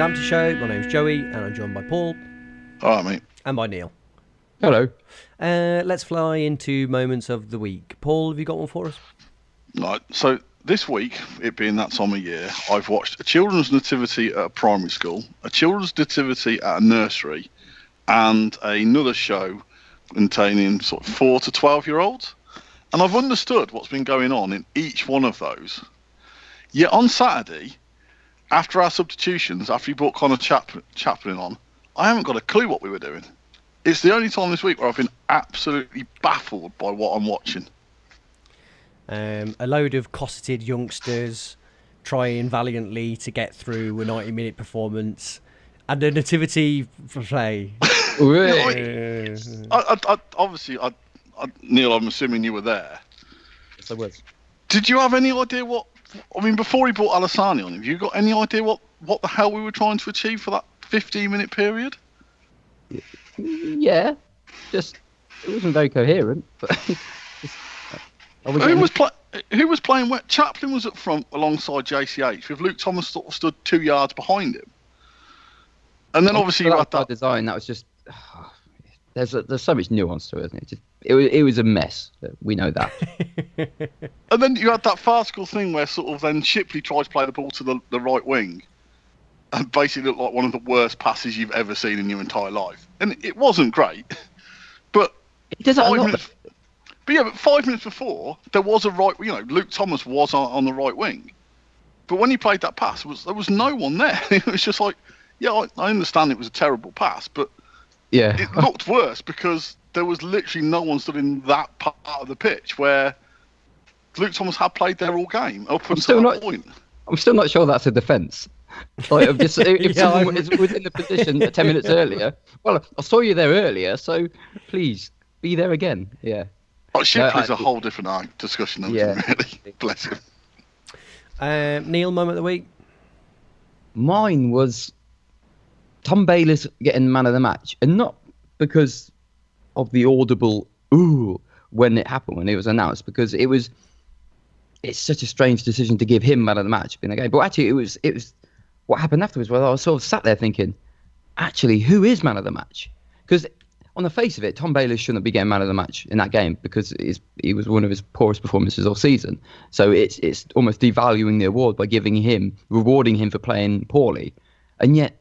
Lamptey Show. My name's Joey, and I'm joined by Paul. All right, mate. And by Neil. Hello. Let's fly into moments of the week. Paul, have you got one for us? Right. So this week, it being that time of year, I've watched a children's nativity at a primary school, a children's nativity at a nursery, and another show containing sort of 4 to 12-year-olds. And I've understood what's been going on in each one of those. Yet on Saturday, after our substitutions, after he brought Connor Chaplin on, I haven't got a clue what we were doing. It's the only time this week where I've been absolutely baffled by what I'm watching. A load of cosseted youngsters trying valiantly to get through a 90-minute performance and a nativity play. Obviously, Neil, I'm assuming you were there. Yes, I was. Did you have any idea what... I mean, before he brought Alessani on, have you got any idea what the hell we were trying to achieve for that 15-minute period? Yeah, just it wasn't very coherent. But who was playing where? Chaplin was up front alongside JCH, with Luke Thomas sort of stood 2 yards behind him. And then obviously you had that design. That was just there's so much nuance to it, isn't it? It was a mess. We know that. And then you had that farcical thing where sort of then Shipley tried to play the ball to the right wing, and basically looked like one of the worst passes you've ever seen in your entire life. And it wasn't great, but it does that a lot. But 5 minutes before there was a right. Luke Thomas was on the right wing, but when he played that pass, there was no one there. It was just like, I understand it was a terrible pass, but it looked worse because there was literally no one stood in that part of the pitch where Luke Thomas had played there all game up until that point. I'm still not sure that's a defence. Like, if someone was in the position 10 minutes earlier, well, I saw you there earlier, so please be there again. Yeah. Oh, Shipley's a whole different discussion, isn't it, really? Bless him. Neil, moment of the week? Mine was Tom Bayliss getting man of the match, and not because of the audible ooh when it happened, when it was announced, because it's such a strange decision to give him man of the match in the game. But actually, it was what happened afterwards, where I was sort of sat there thinking, actually, who is man of the match? Because on the face of it, Tom Bayliss shouldn't be getting man of the match in that game because he was one of his poorest performances all season. So it's almost devaluing the award by rewarding him for playing poorly. And yet,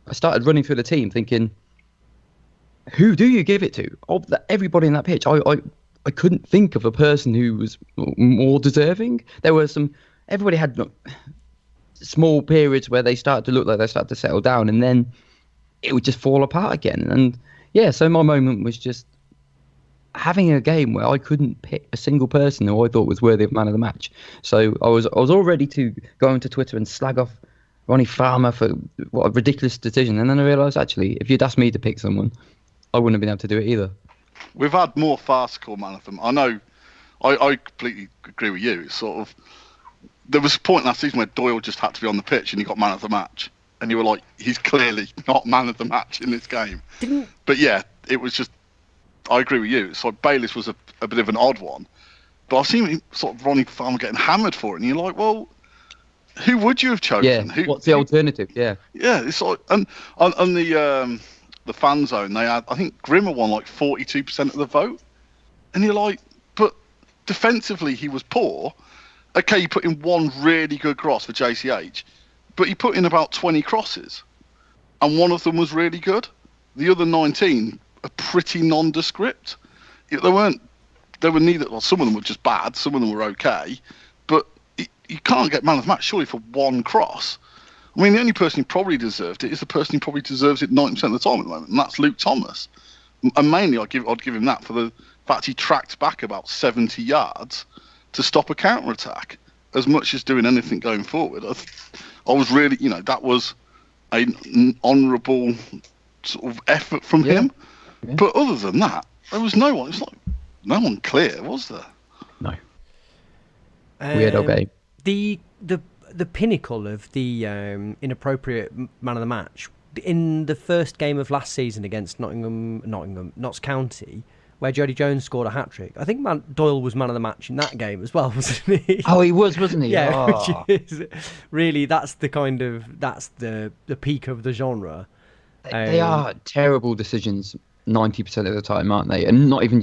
I started running through the team thinking, who do you give it to? Of everybody in that pitch, I couldn't think of a person who was more deserving. There were everybody had small periods where they started to look like they started to settle down, and then it would just fall apart again. And so my moment was just having a game where I couldn't pick a single person who I thought was worthy of man of the match. So I was all ready to go onto Twitter and slag off Ronnie Farmer for what a ridiculous decision. And then I realised, actually, if you'd asked me to pick someone, I wouldn't have been able to do it either. We've had more farcical man of them. I know, I completely agree with you. It's sort of, there was a point last season where Doyle just had to be on the pitch and he got man of the match. And you were like, he's clearly not man of the match in this game. But it was just, I agree with you. So Bayliss was a bit of an odd one. But I've seen sort of Ronnie Farmer getting hammered for it. And you're like, well, who would you have chosen? Yeah, what's the alternative? Yeah. Yeah, it's like, and on the fan zone, they had, I think Grimmer won like 42% of the vote. And you're like, but defensively he was poor. Okay, he put in one really good cross for JCH, but he put in about 20 crosses. And one of them was really good. The other 19 are pretty nondescript. They were neither, well, some of them were just bad, some of them were okay, but you can't get man of the match surely for one cross. I mean, the only person who probably deserved it is the person who probably deserves it 90% of the time at the moment, and that's Luke Thomas. And mainly, I'd give him that for the fact he tracked back about 70 yards to stop a counter-attack, as much as doing anything going forward. I was really, that was an honourable sort of effort from him. Yeah. But other than that, there was no one. It's like no one clear, was there? No. Weirdo game. The pinnacle of the inappropriate man of the match in the first game of last season against Notts County where Jody Jones scored a hat-trick. I think Doyle was man of the match in that game as well, wasn't he? Oh, he was, wasn't he? Yeah, Oh. which is really, that's the peak of the genre. They are terrible decisions 90% of the time, aren't they? And they're not even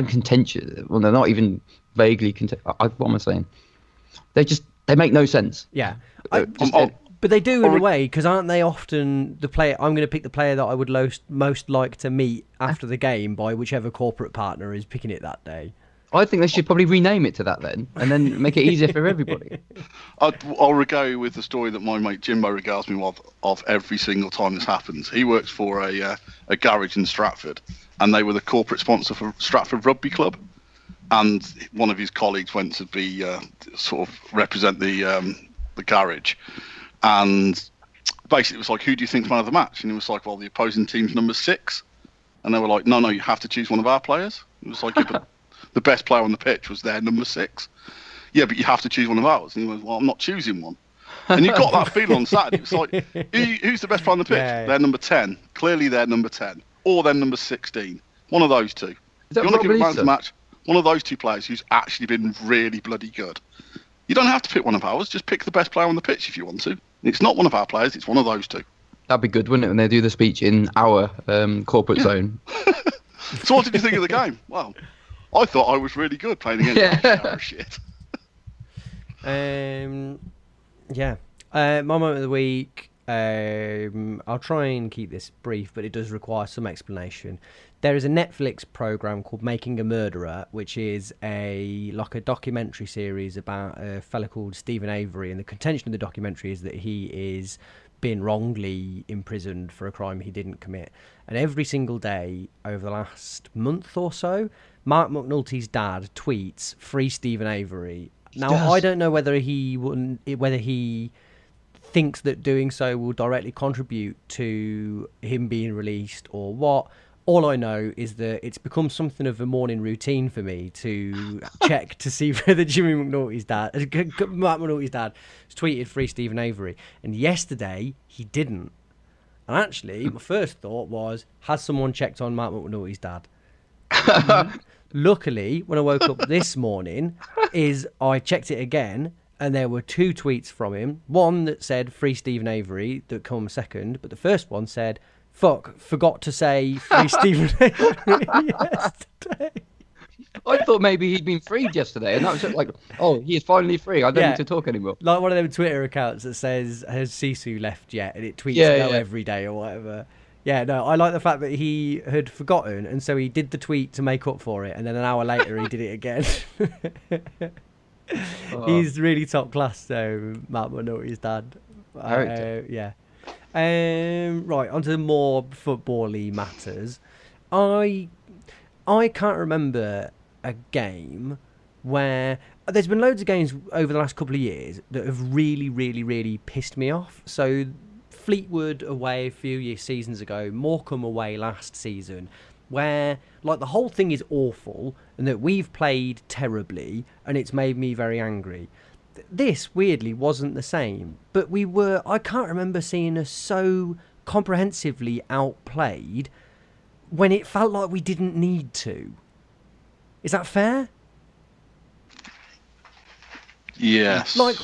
contentious. Well, they're not even vaguely contentious. What am I saying? They make no sense. Yeah. Just, But they do in a way, because aren't they often the player? I'm going to pick the player that I would most like to meet after the game by whichever corporate partner is picking it that day. I think they should probably rename it to that then, and then make it easier for everybody. I'll regale you with the story that my mate Jimbo regales me of every single time this happens. He works for a garage in Stratford, and they were the corporate sponsor for Stratford Rugby Club. And one of his colleagues went to be sort of represent the garage. And basically, it was like, who do you think's man of the match? And he was like, well, the opposing team's number 6. And they were like, no, you have to choose one of our players. It was like, yeah, but the best player on the pitch was their number 6. Yeah, but you have to choose one of ours. And he went, well, I'm not choosing one. And you got that feeling on Saturday. It's like, who's the best player on the pitch? Yeah. They're number 10. Clearly, they're number 10. Or they're number 16. One of those two. Is that You want to give a man of the Rob match? One of those two players who's actually been really bloody good. You don't have to pick one of ours. Just pick the best player on the pitch if you want to. It's not one of our players. It's one of those two. That'd be good, wouldn't it, when they do the speech in our corporate zone? So what did you think of the game? Well, I thought I was really good playing against that shower shit. Yeah. My moment of the week. I'll try and keep this brief, but it does require some explanation. There is a Netflix program called Making a Murderer, which is a documentary series about a fella called Stephen Avery, and the contention of the documentary is that he is being wrongly imprisoned for a crime he didn't commit. And every single day over the last month or so, Mark McNulty's dad tweets "Free Stephen Avery." Now, I don't know whether he thinks that doing so will directly contribute to him being released or what. All I know is that it's become something of a morning routine for me to check to see whether Mark McNulty's dad has tweeted "Free Stephen Avery." And yesterday he didn't. And actually, my first thought was, has someone checked on Mark McNulty's dad? Luckily, when I woke up this morning, I checked it again, and there were 2 tweets from him. One that said "Free Stephen Avery," that come second, but the first one said, forgot to say "Free Stephen Avery" yesterday. I thought maybe he'd been freed yesterday, and that was like, oh, he is finally free. I don't need to talk anymore. Like one of them Twitter accounts that says, "Has Sisu left yet?" and it tweets every day or whatever. Yeah, no, I like the fact that he had forgotten, and so he did the tweet to make up for it, and then an hour later he did it again. He's really top class, though, Matt McNulty's dad. Yeah. Right, on to the more football-y matters. I can't remember a game where... There's been loads of games over the last couple of years that have really, really, really pissed me off. So Fleetwood away a few seasons ago, Morecambe away last season, where the whole thing is awful and that we've played terribly and it's made me very angry. This, weirdly, wasn't the same, but I can't remember seeing us so comprehensively outplayed when it felt like we didn't need to. Is that fair? Yes. Don't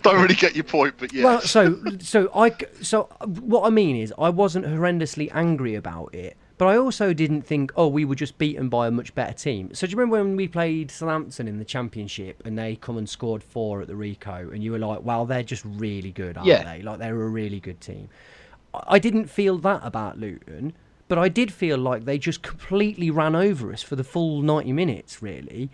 really get your point, but yes. Well, so what I mean is, I wasn't horrendously angry about it, but I also didn't think, we were just beaten by a much better team. So do you remember when we played Southampton in the Championship and they come and scored 4 at the Rico, and you were like, well, they're just really good, aren't they? Like, they're a really good team. I didn't feel that about Luton, but I did feel like they just completely ran over us for the full 90 minutes, really.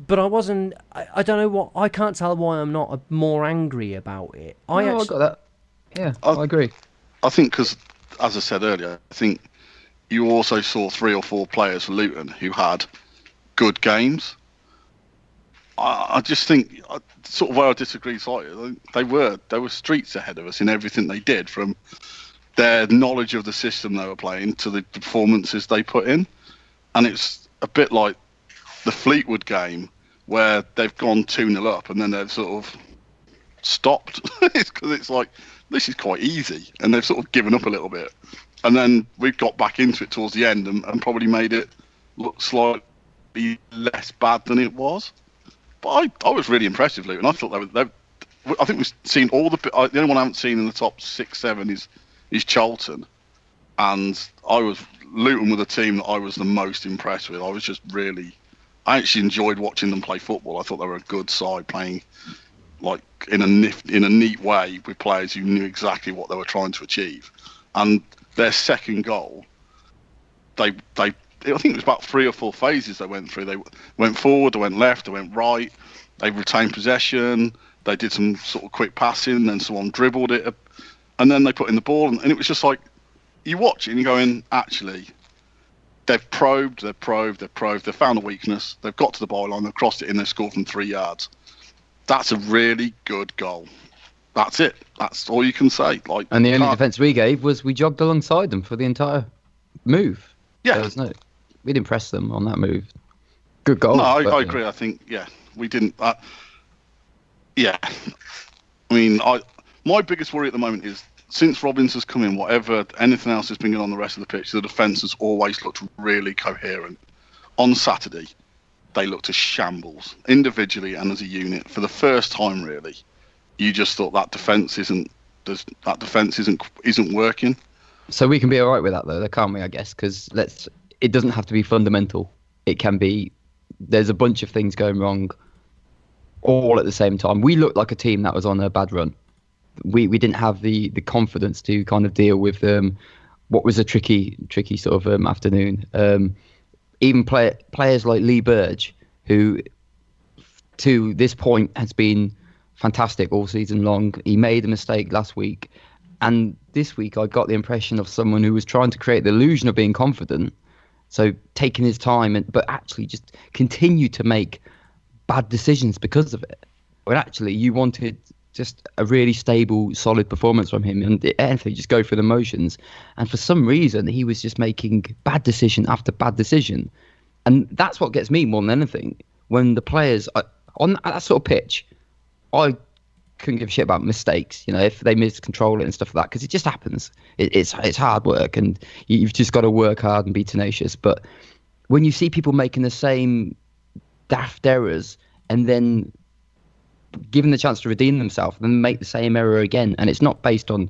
But I wasn't... I don't know what... I can't tell why I'm not more angry about it. I got that. Yeah, I agree. I think because, as I said earlier, I think you also saw 3 or 4 players for Luton who had good games. I just think, sort of where I disagree slightly, they were streets ahead of us in everything they did, from their knowledge of the system they were playing to the performances they put in. And it's a bit like the Fleetwood game where they've gone 2-0 up and then they've sort of stopped. It's because it's like, this is quite easy, and they've sort of given up a little bit. And then we got back into it towards the end and probably made it look slightly less bad than it was. But I was really impressed with Luton. I thought I think we've seen all the only one I haven't seen in the top 6-7 is Charlton, and Luton were the team that I was the most impressed with. I actually enjoyed watching them play football. I thought they were a good side playing like in a neat way with players who knew exactly what they were trying to achieve. And their second goal, I think it was about 3 or 4 phases they went through. They went forward, they went left, they went right. They retained possession. They did some sort of quick passing, then someone dribbled it, and then they put in the ball. And it was just like, you watch it and you're going, actually, they've probed, they've found a weakness, they've got to the byline, they've crossed it in, they've scored from 3 yards. That's a really good goal. That's it. That's all you can say. And the only defence we gave was we jogged alongside them for the entire move. Yeah. We didn't press them on that move. Good goal. No, I agree. I think, we didn't. Yeah. I mean, my biggest worry at the moment is since Robbins has come in, anything else has been going on the rest of the pitch, the defence has always looked really coherent. On Saturday, they looked a shambles, individually and as a unit. For the first time, really, you just thought that defence isn't working. So we can be all right with that, though, can't we? I guess because it doesn't have to be fundamental. It can be. There's a bunch of things going wrong, all at the same time. We looked like a team that was on a bad run. We didn't have the confidence to kind of deal with what was a tricky sort of afternoon. Even players like Lee Burge, who to this point has been fantastic all season long. He made a mistake last week, and this week I got the impression of someone who was trying to create the illusion of being confident, so taking his time, but actually just continue to make bad decisions because of it. But actually, you wanted just a really stable, solid performance from him, and anything, just go through the motions. And for some reason, he was just making bad decision after bad decision. And that's what gets me more than anything. When the players are on that sort of pitch, I couldn't give a shit about mistakes, if they miscontrol it and stuff like that, because it just happens. It's hard work, and you've just got to work hard and be tenacious. But when you see people making the same daft errors and then given the chance to redeem themselves, then make the same error again, and it's not based on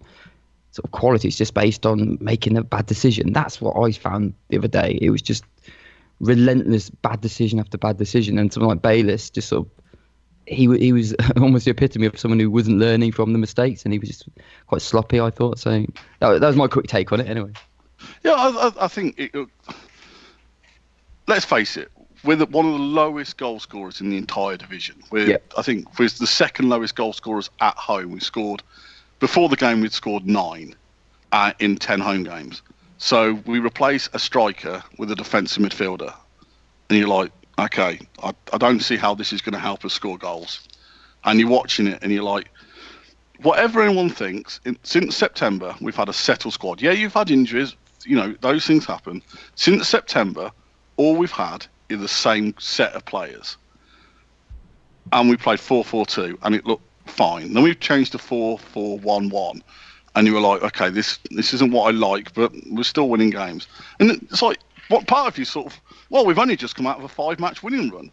sort of quality, it's just based on making a bad decision. That's what I found the other day. It was just relentless bad decision after bad decision, and someone like Bayliss just sort of he was almost the epitome of someone who wasn't learning from the mistakes, and he was just quite sloppy, I thought. So that was my quick take on it anyway. Yeah, I think let's face it, we're one of the lowest goal scorers in the entire division. I think we're the second lowest goal scorers at home. We scored, before the game, we'd scored 9 in 10 home games. So we replace a striker with a defensive midfielder. And you're like, okay, I don't see how this is going to help us score goals. And you're watching it and you're like, whatever anyone thinks, since September, we've had a settled squad. Yeah, you've had injuries, those things happen. Since September, all we've had is the same set of players. And we played 4-4-2 and it looked fine. Then we've changed to 4-4-1-1. And you were like, okay, this isn't what I like, but we're still winning games. And it's like, what part of you sort of, well, we've only just come out of a 5-match winning run.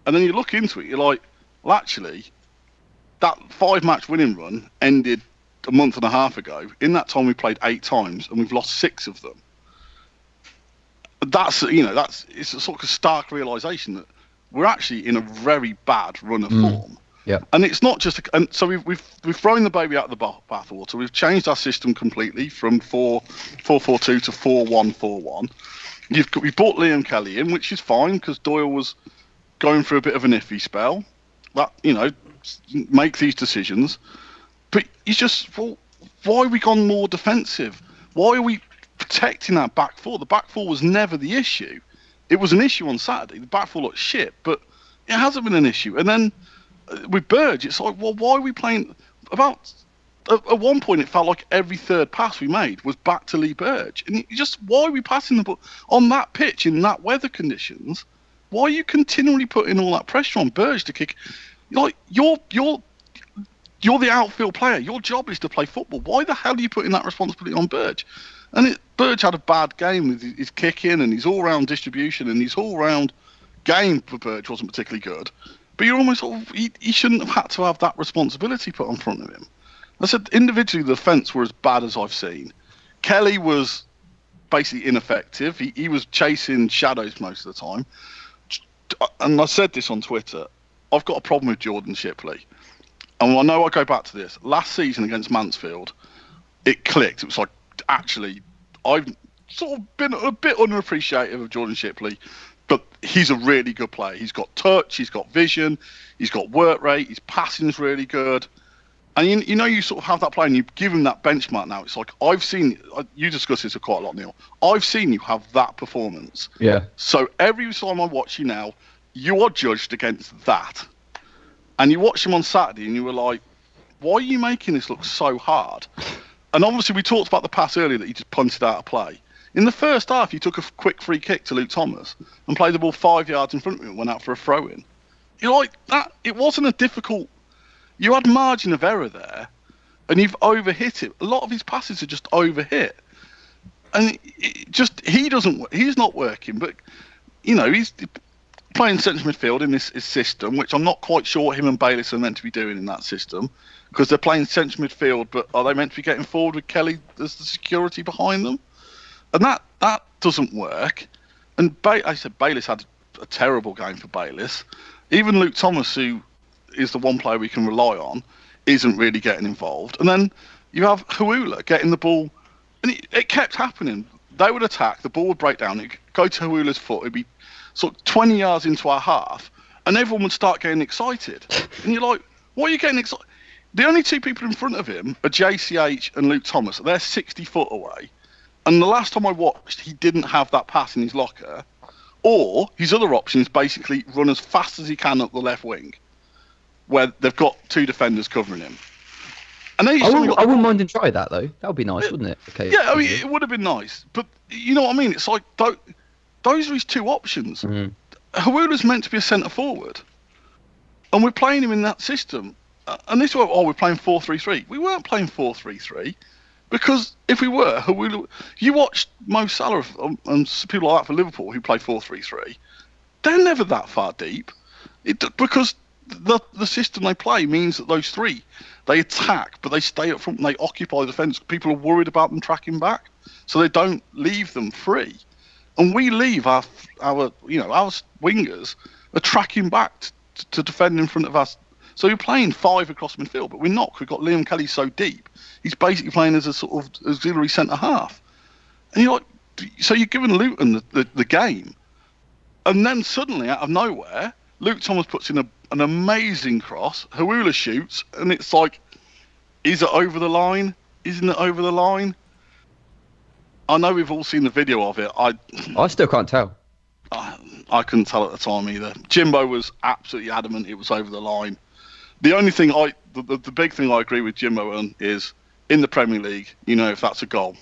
And then you look into it, you're like, well, actually, that 5-match winning run ended a month and a half ago. In that time, we played 8 times and we've lost 6 of them. It's a sort of stark realization that we're actually in a very bad run of form. Yeah. And it's not just, and so we've thrown the baby out of the bathwater. We've changed our system completely from 4-4-2 to 4-1-4-1. We brought Liam Kelly in, which is fine because Doyle was going through a bit of an iffy spell. That make these decisions, but you just, well, why are we gone more defensive? Why are we protecting that back four? The back four was never the issue. It was an issue on Saturday. The back four looked shit, but it hasn't been an issue. And then with Burge, it's like, well, why are we playing? At one point, it felt like every third pass we made was back to Lee Burge. And why are we passing the ball on that pitch in that weather conditions? Why are you continually putting all that pressure on Burge to kick? Like you're You're the outfield player. Your job is to play football. Why the hell are you putting that responsibility on Burge? And Burge had a bad game with his kicking and his all-round distribution, and his all-round game for Burge wasn't particularly good. But you're almost sort of, he shouldn't have had to have that responsibility put in front of him. I said individually the defence were as bad as I've seen. Kelly was basically ineffective. He was chasing shadows most of the time. And I said this on Twitter. I've got a problem with Jordan Shipley. And I know I go back to this. Last season against Mansfield, it clicked. It was like, actually, I've sort of been a bit underappreciative of Jordan Shipley, but he's a really good player. He's got touch, he's got vision, he's got work rate, his passing's really good. And you know, you sort of have that player and you give him that benchmark now. It's like, I've seen, you discuss this quite a lot, Neil. I've seen you have that performance. Yeah. So every time I watch you now, you are judged against that. And you watch him on Saturday and you were like, why are you making this look so hard? And obviously we talked about the pass earlier that he just punted out of play. In the first half, he took a quick free kick to Luke Thomas and played the ball 5 yards in front of him and went out for a throw-in. You're like, that. It wasn't a difficult... You had margin of error there, and you've overhit it. A lot of his passes are just overhit. And he's not working, but, you know, he's playing central midfield in this system, which I'm not quite sure what him and Bayliss are meant to be doing in that system, because they're playing central midfield, but are they meant to be getting forward with Kelly as the security behind them? And that doesn't work. And I said Bayliss had a terrible game for Bayliss. Even Luke Thomas, who is the one player we can rely on, isn't really getting involved. And then you have Hawula getting the ball, and it kept happening. They would attack, the ball would break down, it'd go to Hawula's foot, it'd be sort of 20 yards into our half, and everyone would start getting excited. And you're like, what are you getting excited? The only two people in front of him are JCH and Luke Thomas. They're 60 foot away. And the last time I watched, he didn't have that pass in his locker. Or his other option is basically run as fast as he can up the left wing, where they've got two defenders covering him. And then I wouldn't mind him try that, though. That would be nice, wouldn't it? Okay. Yeah, I mean, it would have been nice. But you know what I mean? It's like, those are his two options. Mm. Hawula's meant to be a centre forward. And we're playing him in that system. And this was, we're playing 4-3-3. We weren't playing 4-3-3. Because if we were, you watched Mo Salah and people like that for Liverpool who play 4-3-3. They're never that far deep. Because the system they play means that those three, they attack, but they stay up front and they occupy the defence. People are worried about them tracking back, so they don't leave them free. And we leave our wingers are tracking back to defend in front of us. So you're playing five across midfield, but we're not. We've got Liam Kelly so deep. He's basically playing as a sort of auxiliary centre half. And you're like, so you're giving Luton the game. And then suddenly, out of nowhere, Luke Thomas puts in an amazing cross. Hawula shoots, and it's like, is it over the line? Isn't it over the line? I know we've all seen the video of it. I still can't tell. I couldn't tell at the time either. Jimbo was absolutely adamant it was over the line. The only thing the big thing I agree with Jimbo on is, in the Premier League, you know, if that's a goal,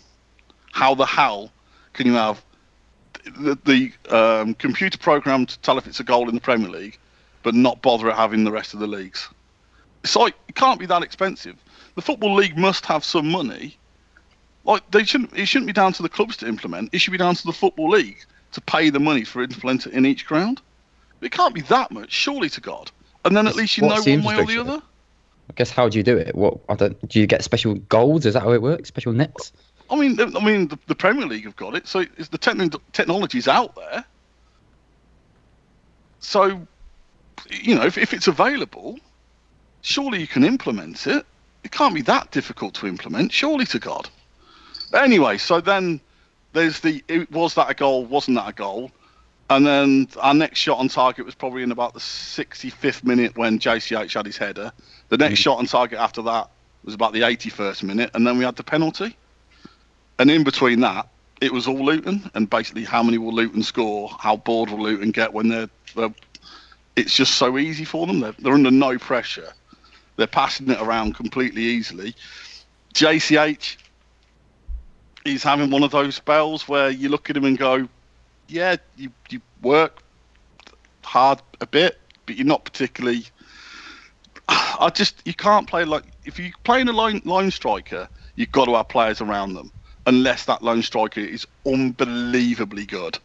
how the hell can you have the computer program to tell if it's a goal in the Premier League, but not bother at having the rest of the leagues? It's like, it can't be that expensive. The Football League must have some money. Like, it shouldn't be down to the clubs to implement. It should be down to the Football League to pay the money for implement it in each ground. It can't be that much, surely to God. And then at least you know one way or the other. I guess, how do you do it? Do you get special goals? Is that how it works? Special nets? I mean, the Premier League have got it, so the technology's out there. So, you know, if it's available, surely you can implement it. It can't be that difficult to implement, surely to God. But anyway, so then there's was that a goal? Wasn't that a goal? And then our next shot on target was probably in about the 65th minute when JCH had his header. The next shot on target after that was about the 81st minute, and then we had the penalty. And in between that, it was all Luton, and basically how many will Luton score, how bored will Luton get when they're it's just so easy for them. They're under no pressure. They're passing it around completely easily. JCH, he's having one of those spells where you look at him and go, yeah, you work hard a bit, but you're not particularly... you can't play like... if you're playing a lone striker, you've got to have players around them, unless that lone striker is unbelievably good.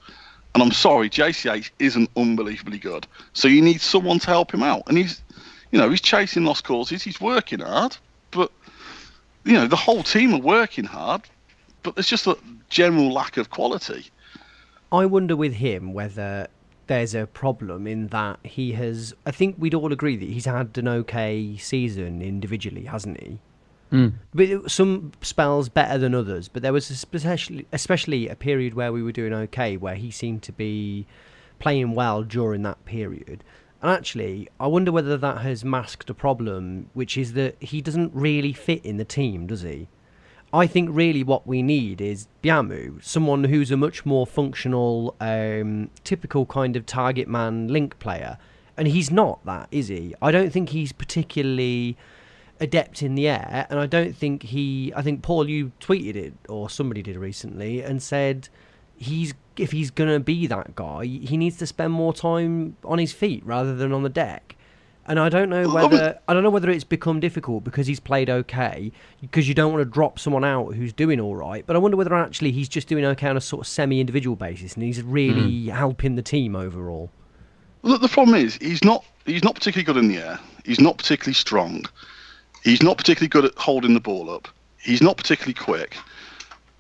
And I'm sorry, JCH isn't unbelievably good. So you need someone to help him out. And he's chasing lost causes. He's working hard, but the whole team are working hard. But there's just a general lack of quality. I wonder with him whether there's a problem in that he has... I think we'd all agree that he's had an okay season individually, hasn't he? But some spells better than others, but there was especially a period where we were doing okay, where he seemed to be playing well during that period. And actually, I wonder whether that has masked a problem, which is that he doesn't really fit in the team, does he? I think really what we need is Biamu, someone who's a much more functional, typical kind of target man link player. And he's not that, is he? I don't think he's particularly adept in the air, and I think Paul, you tweeted it, or somebody did recently, and said if he's gonna be that guy, he needs to spend more time on his feet rather than on the deck. And I don't know whether it's become difficult because he's played okay, because you don't want to drop someone out who's doing all right. But I wonder whether actually he's just doing okay on a sort of semi-individual basis, and he's really helping the team overall. Look, the problem is he's not particularly good in the air. He's not particularly strong. He's not particularly good at holding the ball up. He's not particularly quick.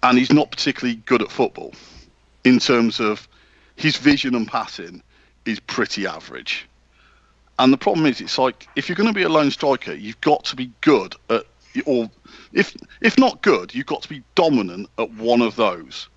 And he's not particularly good at football. In terms of his vision and passing is pretty average. And the problem is, it's like, if you're going to be a lone striker, you've got to be good at, or if not good, you've got to be dominant at one of those.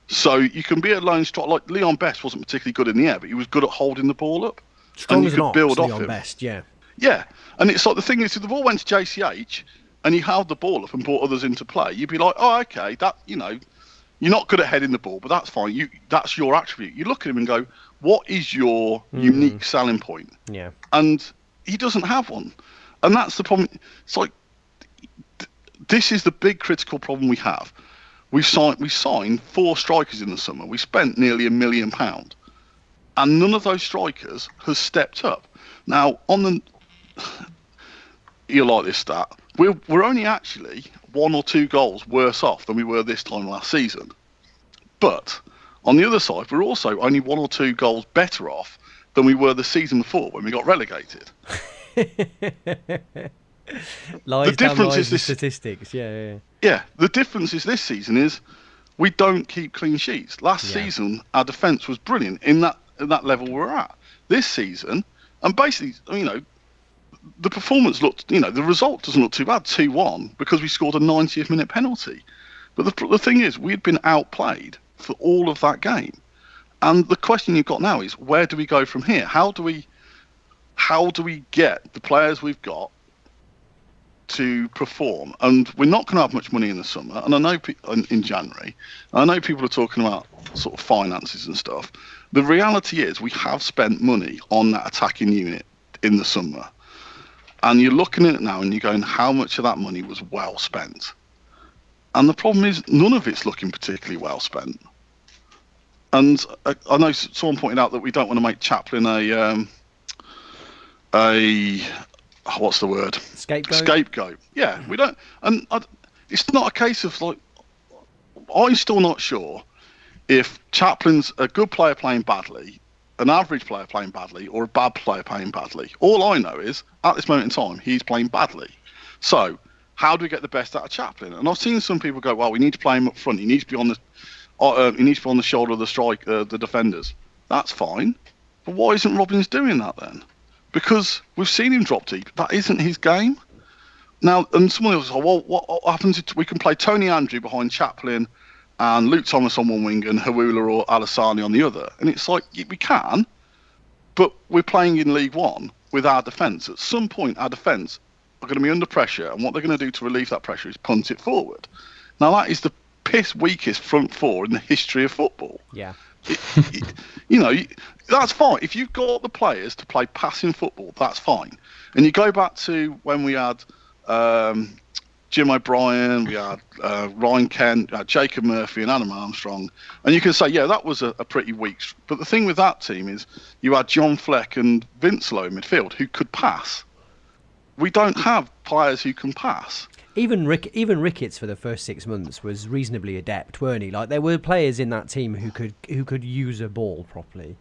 So you can be a lone striker, like Leon Best wasn't particularly good in the air, but he was good at holding the ball up. Strong and as you could build off Leon him. Best, yeah. Yeah, and it's like, the thing is, if the ball went to JCH and he held the ball up and brought others into play, you'd be like, oh, okay, that, you're not good at heading the ball, but that's fine. That's your attribute. You look at him and go, what is your unique selling point? Yeah. And he doesn't have one. And that's the problem. It's like, this is the big critical problem we have. We signed 4 strikers in the summer. We spent nearly £1 million. And none of those strikers has stepped up. Now, you'll like this stat. We're only actually 1 or 2 goals worse off than we were this time last season. But on the other side, we're also only 1 or 2 goals better off than we were the season before when we got relegated. Lies down lies and statistics, yeah. Yeah, the difference is this season is we don't keep clean sheets. Last season, our defence was brilliant in that level we're at. This season, and basically, the performance looked, the result doesn't look too bad, 2-1, because we scored a 90th minute penalty. But the thing is, we had been outplayed for all of that game. And the question you've got now is, where do we go from here? How do we get the players we've got to perform? And we're not going to have much money in the summer, and I know in January, I know people are talking about sort of finances and stuff. The reality is we have spent money on that attacking unit in the summer. And you're looking at it now and you're going, how much of that money was well spent? And the problem is, none of it's looking particularly well spent. And I know someone pointed out that we don't want to make Chaplin what's the word? Scapegoat. Yeah, we don't. And it's not a case of, like, I'm still not sure if Chaplin's a good player playing badly, an average player playing badly, or a bad player playing badly. All I know is, at this moment in time, he's playing badly. So, how do we get the best out of Chaplin? And I've seen some people go, well, we need to play him up front. He needs to be on the shoulder of the defenders. That's fine. But why isn't Robbins doing that then? Because we've seen him drop deep. That isn't his game. Now, and someone else says, well, what happens if we can play Tony Andrew behind Chaplin and Luke Thomas on one wing and Hawula or Alassani on the other? And it's like, we can, but we're playing in League One with our defence. At some point, our defence are going to be under pressure, and what they're going to do to relieve that pressure is punt it forward. Now, that is the piss weakest front four in the history of football. Yeah. That's fine. If you've got the players to play passing football, that's fine. And you go back to when we had Jim O'Brien, we had Ryan Kent, Jacob Murphy and Adam Armstrong, and you can say, yeah, that was a pretty weak. But the thing with that team is you had John Fleck and Vince Lowe in midfield who could pass. we don't have players who can pass. Even Ricketts for the first 6 months was reasonably adept, weren't he? Like there were players in that team who could use a ball properly.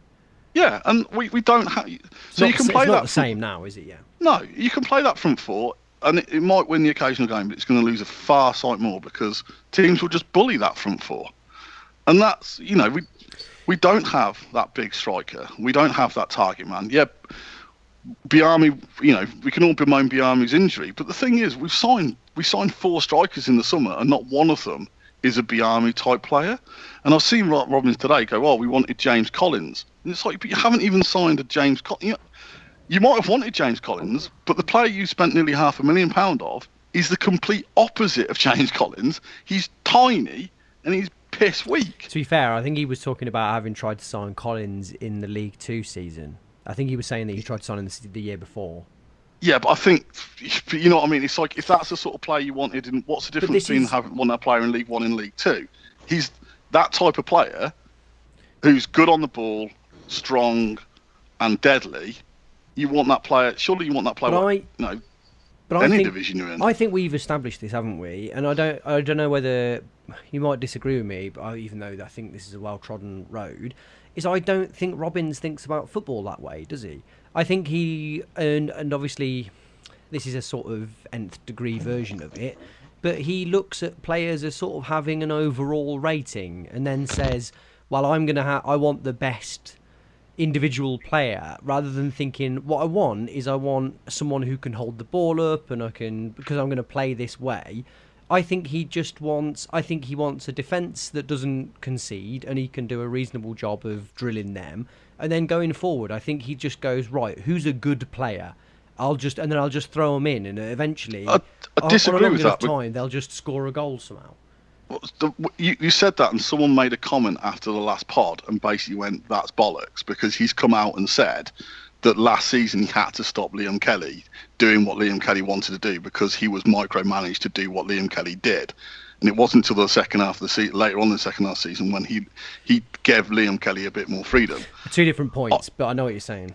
Yeah, and we don't have. So you can play it's not that the same now, is it? Yeah. No, you can play that front four, and it might win the occasional game, but it's going to lose a far sight more because teams will just bully that front four, and that's we don't have that big striker. We don't have that target man. Yeah, Biami. We can all bemoan Biami's injury, but the thing is, we signed 4 strikers in the summer, and not one of them is a Biami type player. And I've seen Robbins today go, "Oh, we wanted James Collins," and it's like, but you haven't even signed a James Collins. You might have wanted James Collins, but the player you spent nearly £500,000 of is the complete opposite of James Collins. He's tiny and he's piss weak. To be fair, I think he was talking about having tried to sign Collins in the League Two season. I think he was saying that he tried to sign him the year before. Yeah, but I think, you know what I mean? It's like, if that's the sort of player you wanted, and what's the difference between having one that player in League One and League Two? He's that type of player who's good on the ball, strong and deadly. You want that player. Surely you want that player. Division you're in. I think we've established this, haven't we? And I don't know whether you might disagree with me, but even though I think this is a well-trodden road, is I don't think Robbins thinks about football that way, does he? I think he and obviously this is a sort of nth degree version of it, but he looks at players as sort of having an overall rating and then says, "Well, I want the best individual player," rather than thinking what I want someone who can hold the ball up and because I'm going to play this way. I think he wants a defence that doesn't concede and he can do a reasonable job of drilling them. And then going forward, I think he just goes, right, who's a good player? I'll just throw them in, and eventually, I disagree with that. Time, they'll just score a goal somehow. You said that, and someone made a comment after the last pod and basically went, "That's bollocks," because he's come out and said that last season he had to stop Liam Kelly doing what Liam Kelly wanted to do because he was micromanaged to do what Liam Kelly did. And it wasn't until the second half of the season, later on in the second half of the season, when he gave Liam Kelly a bit more freedom. 2 different points, but I know what you're saying.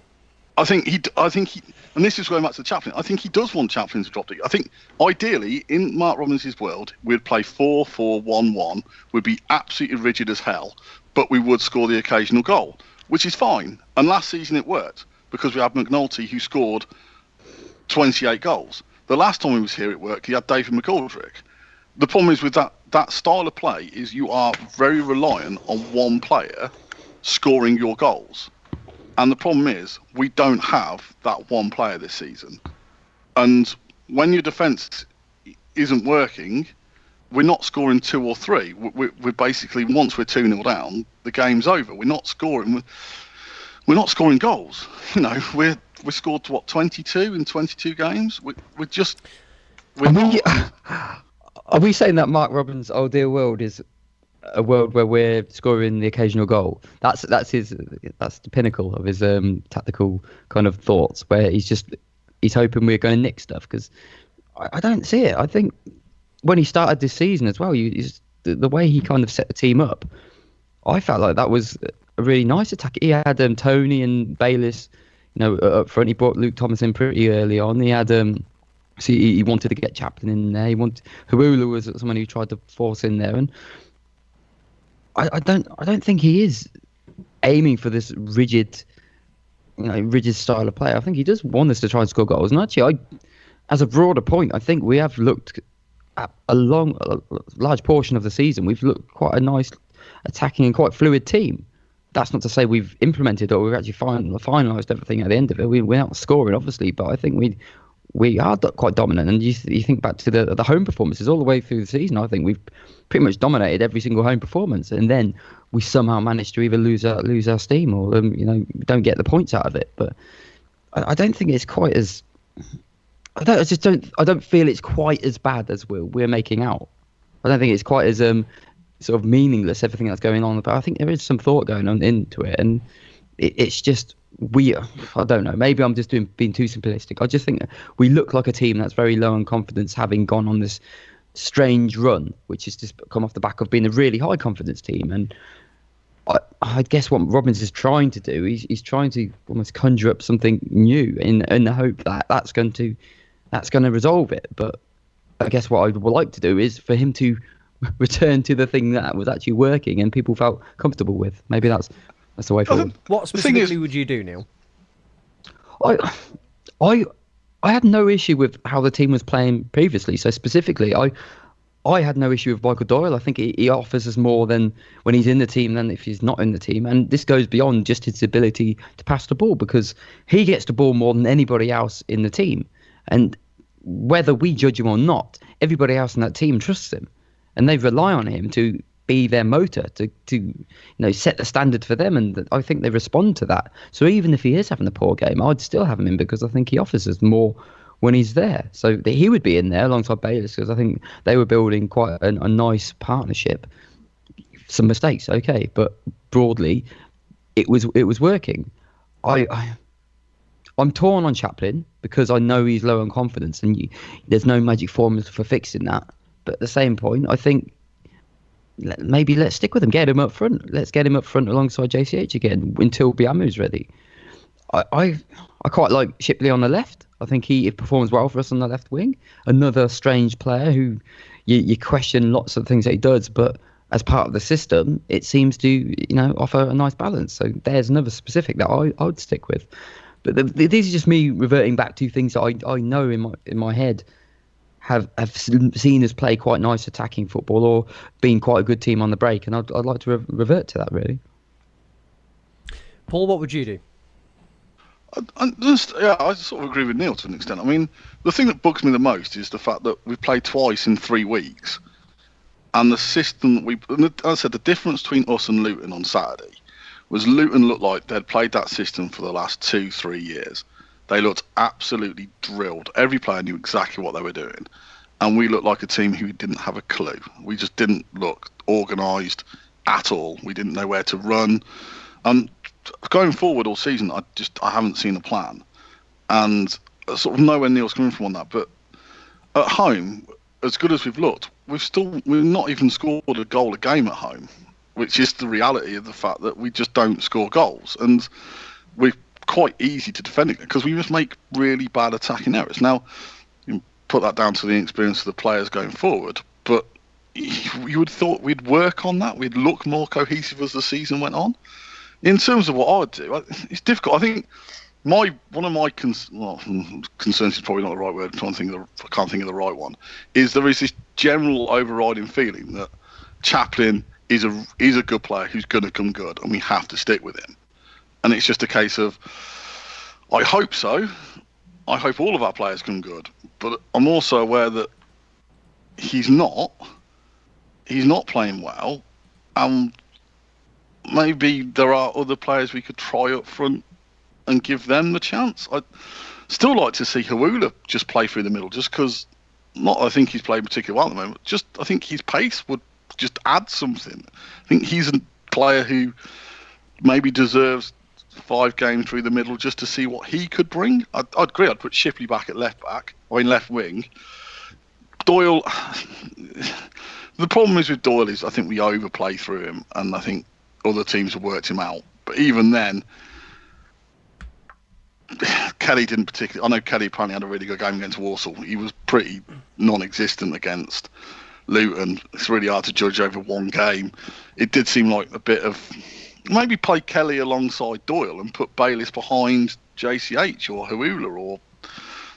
I think he, and this is going back to Chaplin. I think he does want Chaplin to drop it. I think ideally, in Mark Robbins' world, we'd play 4-4-1-1. We'd be absolutely rigid as hell, but we would score the occasional goal, which is fine. And last season it worked because we had McNulty who scored 28 goals. The last time he was here, it worked. He had David McGoldrick. The problem is with that style of play is you are very reliant on one player scoring your goals. And the problem is, we don't have that one player this season. And when your defence isn't working, we're not scoring 2 or 3. We're basically, once we're 2-0 down, the game's over. We're not scoring. We're not scoring goals. We scored, 22 in 22 games? Are we saying that Mark Robbins' ideal world is a world where we're scoring the occasional goal? That's the pinnacle of his tactical kind of thoughts, where he's hoping we're going to nick stuff, because I don't see it. I think when he started this season as well, the way he kind of set the team up, I felt like that was a really nice attack. He had Tony and Bayliss, up front. He brought Luke Thomas in pretty early on. He had he wanted to get Chaplin in there. Hawula was someone who tried to force in there, and I don't think he is aiming for this rigid style of play. I think he does want us to try and score goals. And actually, as a broader point, I think we have looked at a large portion of the season. We've looked quite a nice attacking and quite fluid team. That's not to say we've implemented or we've actually finalised everything at the end of it. We're not scoring, obviously, but I think we are quite dominant. And you think back to the home performances all the way through the season. I think we've pretty much dominated every single home performance, and then we somehow managed to either lose our steam or don't get the points out of it. But I don't think it's quite as I don't feel it's quite as bad as we're making out. I don't think it's quite as sort of meaningless, everything that's going on. But I think there is some thought going on into it, and it's just I don't know. Maybe I'm just being too simplistic. I just think we look like a team that's very low on confidence, having gone on this strange run, which has just come off the back of being a really high confidence team. And I guess what Robbins is trying to do, he's trying to almost conjure up something new in the hope that that's going to that's going to resolve it. But I guess what I would like to do is for him to return to the thing that was actually working and people felt comfortable with. Maybe that's the way forward. What specifically would you do, Neil? I had no issue with how the team was playing previously. So specifically, I had no issue with Michael Doyle. I think he offers us more than when he's in the team than if he's not in the team. And this goes beyond just his ability to pass the ball, because he gets the ball more than anybody else in the team. And whether we judge him or not, everybody else in that team trusts him. And they rely on him to be their motor, to set the standard for them. And I think they respond to that. So even if he is having a poor game, I'd still have him in because I think he offers us more when he's there. So he would be in there alongside Bayliss because I think they were building quite a nice partnership. Some mistakes, okay, but broadly, it was working. I'm torn on Chaplin because I know he's low on confidence and there's no magic formula for fixing that. But at the same point, I think maybe let's stick with him, get him up front. Let's get him up front alongside JCH again until Biamu's ready. I quite like Shipley on the left. I think he performs well for us on the left wing. Another strange player who you question lots of things that he does, but as part of the system, it seems to offer a nice balance. So there's another specific that I would stick with. But these are just me reverting back to things that I know in my head have seen us play quite nice attacking football or being quite a good team on the break, and I'd like to revert to that really. Paul, what would you do? I sort of agree with Neil to an extent. I mean, the thing that bugs me the most is the fact that we've played twice in 3 weeks, and the system as I said, the difference between us and Luton on Saturday was Luton looked like they'd played that system for the last 2-3 years. They looked absolutely drilled. Every player knew exactly what they were doing, and we looked like a team who didn't have a clue. We just didn't look organised at all. We didn't know where to run. Going forward all season, I haven't seen a plan, and I sort of know where Neil's coming from on that. But at home, as good as we've looked, we've not even scored a goal a game at home, which is the reality of the fact that we just don't score goals, and we're quite easy to defend it because we just make really bad attacking errors. Now, you put that down to the inexperience of the players going forward, but you would have thought we'd work on that. We'd look more cohesive as the season went on. In terms of what I'd do, it's difficult. I think one of my concerns is probably not the right word. I can't think of the right one. Is there is this general overriding feeling that Chaplin is a good player who's going to come good, and we have to stick with him. And it's just a case of, I hope so. I hope all of our players come good, but I'm also aware that he's not playing well, and maybe there are other players we could try up front and give them the chance. I'd still like to see Hawula just play through the middle, just because, I think he's played particularly well at the moment, just I think his pace would just add something. I think he's a player who maybe deserves 5 games through the middle just to see what he could bring. I'd agree, I'd put Shipley back at left wing. Doyle, the problem is with Doyle is I think we overplay through him, and I think other teams have worked him out. But even then, Kelly didn't particularly. I know Kelly apparently had a really good game against Walsall. He was pretty non-existent against Luton. It's really hard to judge over one game. It did seem like a bit of maybe play Kelly alongside Doyle and put Bayliss behind JCH or Hawula or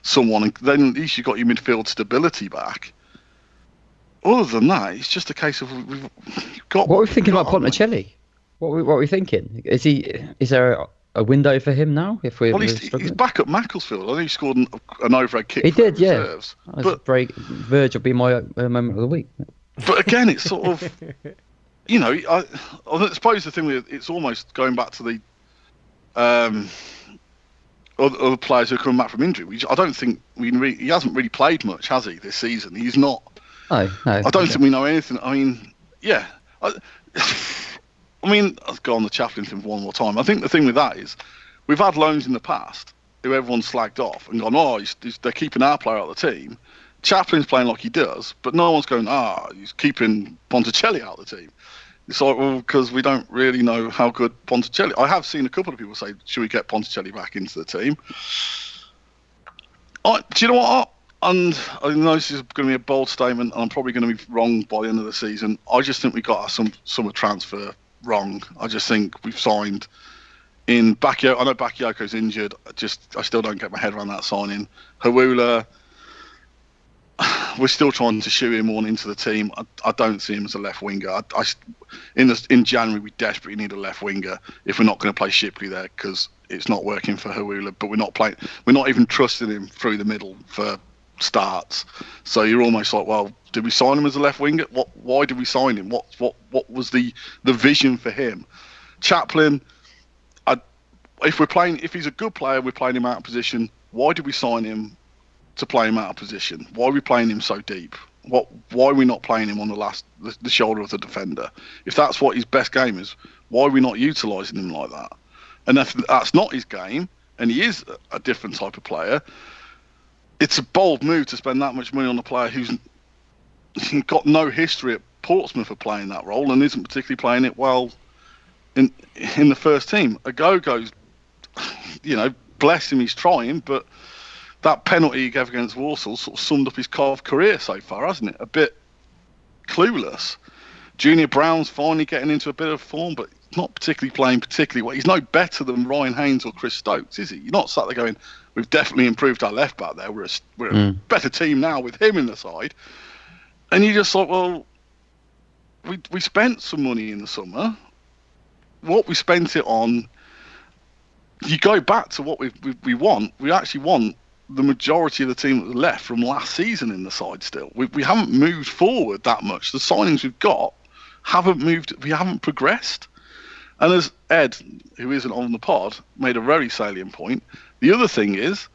someone, and then at least you got your midfield stability back. Other than that, it's just a case of we've got. What are we thinking about Ponticelli? What are we thinking? Is there a window for him now? If we're he's back at Macclesfield. I think he scored an overhead kick. He did, yeah. Reserves. But Verge will be my moment of the week. But again, it's sort of, I suppose the thing with it's almost going back to the other players who are coming back from injury. I don't think he hasn't really played much, has he, this season? He's not. No. I don't think we know anything. I mean, yeah. I'll go on the Chaplin thing one more time. I think the thing with that is we've had loans in the past who everyone's slagged off and gone, they're keeping our player out of the team. Chaplin's playing like he does, but no one's going, he's keeping Ponticelli out of the team. It's like, well, because we don't really know how good Ponticelli. I have seen a couple of people say, should we get Ponticelli back into the team? Do you know what? And I know this is going to be a bold statement, and I'm probably going to be wrong by the end of the season. I just think we got our summer transfer wrong. I just think we've signed in Bakayoko. I know Bakayoko's injured. I still don't get my head around that signing. Hawula, we're still trying to shoe him on into the team. I don't see him as a left winger. In January, we desperately need a left winger if we're not going to play Shipley there, because it's not working for Hawula. But we're not even trusting him through the middle for starts. So you're almost like, well, did we sign him as a left winger? Why did we sign him? What was the vision for him? Chaplin, if he's a good player, we're playing him out of position. Why did we sign him to play him out of position? Why are we playing him so deep? Why are we not playing him on the shoulder of the defender? If that's what his best game is, why are we not utilising him like that? And if that's not his game, and he is a different type of player, it's a bold move to spend that much money on a player who's got no history at Portsmouth of playing that role and isn't particularly playing it well in the first team. Agogo's, bless him, he's trying, but that penalty he gave against Walsall sort of summed up his career so far, hasn't it? A bit clueless. Junior Brown's finally getting into a bit of form, but not particularly playing particularly well. He's no better than Ryan Haynes or Chris Stokes, is he? You're not sat there going, we've definitely improved our left back there. We're a better team now with him in the side. And you just thought, well, we spent some money in the summer. What we spent it on, you go back to what we want. We actually want the majority of the team that was left from last season in the side still. We haven't moved forward that much. The signings we've got haven't moved. We haven't progressed. And as Ed, who isn't on the pod, made a very salient point, the other thing is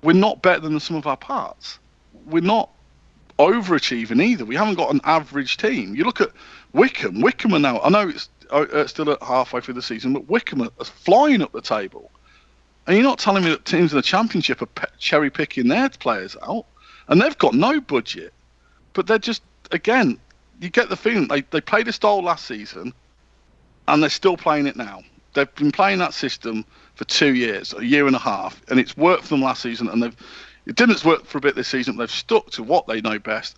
we're not better than the sum of our parts. We're not overachieving either. We haven't got an average team. You look at Wickham. Wickham are now, I know it's still at halfway through the season, but Wickham are flying up the table. And you're not telling me that teams in the Championship are cherry picking their players out, and they've got no budget. But they're just, again, you get the feeling they played a style last season, and they're still playing it now. They've been playing that system for 2 years, a year and a half, and it's worked for them last season, and it didn't work for a bit this season, but they've stuck to what they know best.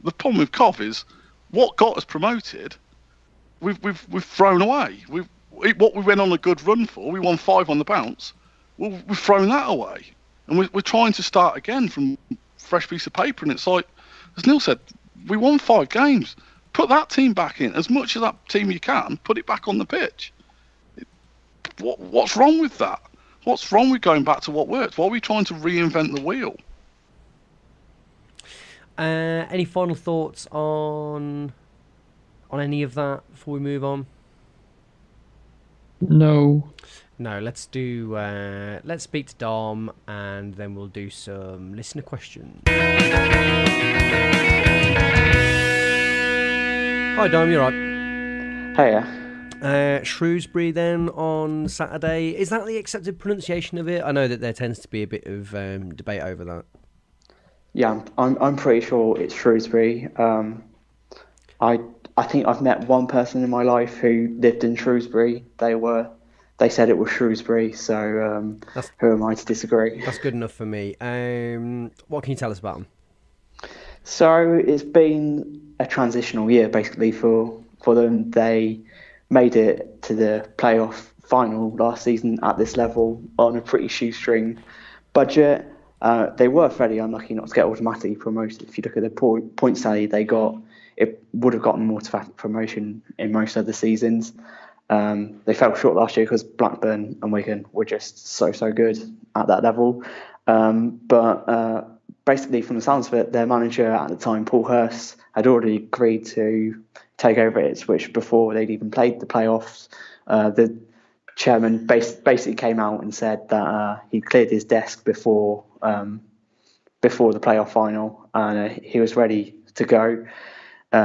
The problem with Cov is what got us promoted, we've thrown away. What we went on a good run for, we won 5 on the bounce. Well, we've thrown that away, and we're trying to start again from a fresh piece of paper. And it's like, as Neil said, we won 5 games. Put that team back in as much of that team you can. Put it back on the pitch. What's wrong with that? What's wrong with going back to what worked? Why are we trying to reinvent the wheel? Any final thoughts on any of that before we move on? No. No, let's speak to Dom, and then we'll do some listener questions. Hi Dom, you're right. Hiya. Shrewsbury then on Saturday. Is that the accepted pronunciation of it? I know that there tends to be a bit of debate over that. Yeah, I'm pretty sure it's Shrewsbury. I think I've met one person in my life who lived in Shrewsbury. They said it was Shrewsbury, so who am I to disagree? That's good enough for me. What can you tell us about them? So it's been a transitional year basically for them. They made it to the playoff final last season at this level on a pretty shoestring budget. They were fairly unlucky not to get automatically promoted. If you look at the point tally they got, it would have gotten more automatic promotion in most other seasons. They fell short last year because Blackburn and Wigan were just so good at that level. But basically, from the sounds of it, their manager at the time, Paul Hurst, had already agreed to take over Ipswich before they'd even played the playoffs. The chairman basically came out and said that he cleared his desk before the playoff final, and he was ready to go.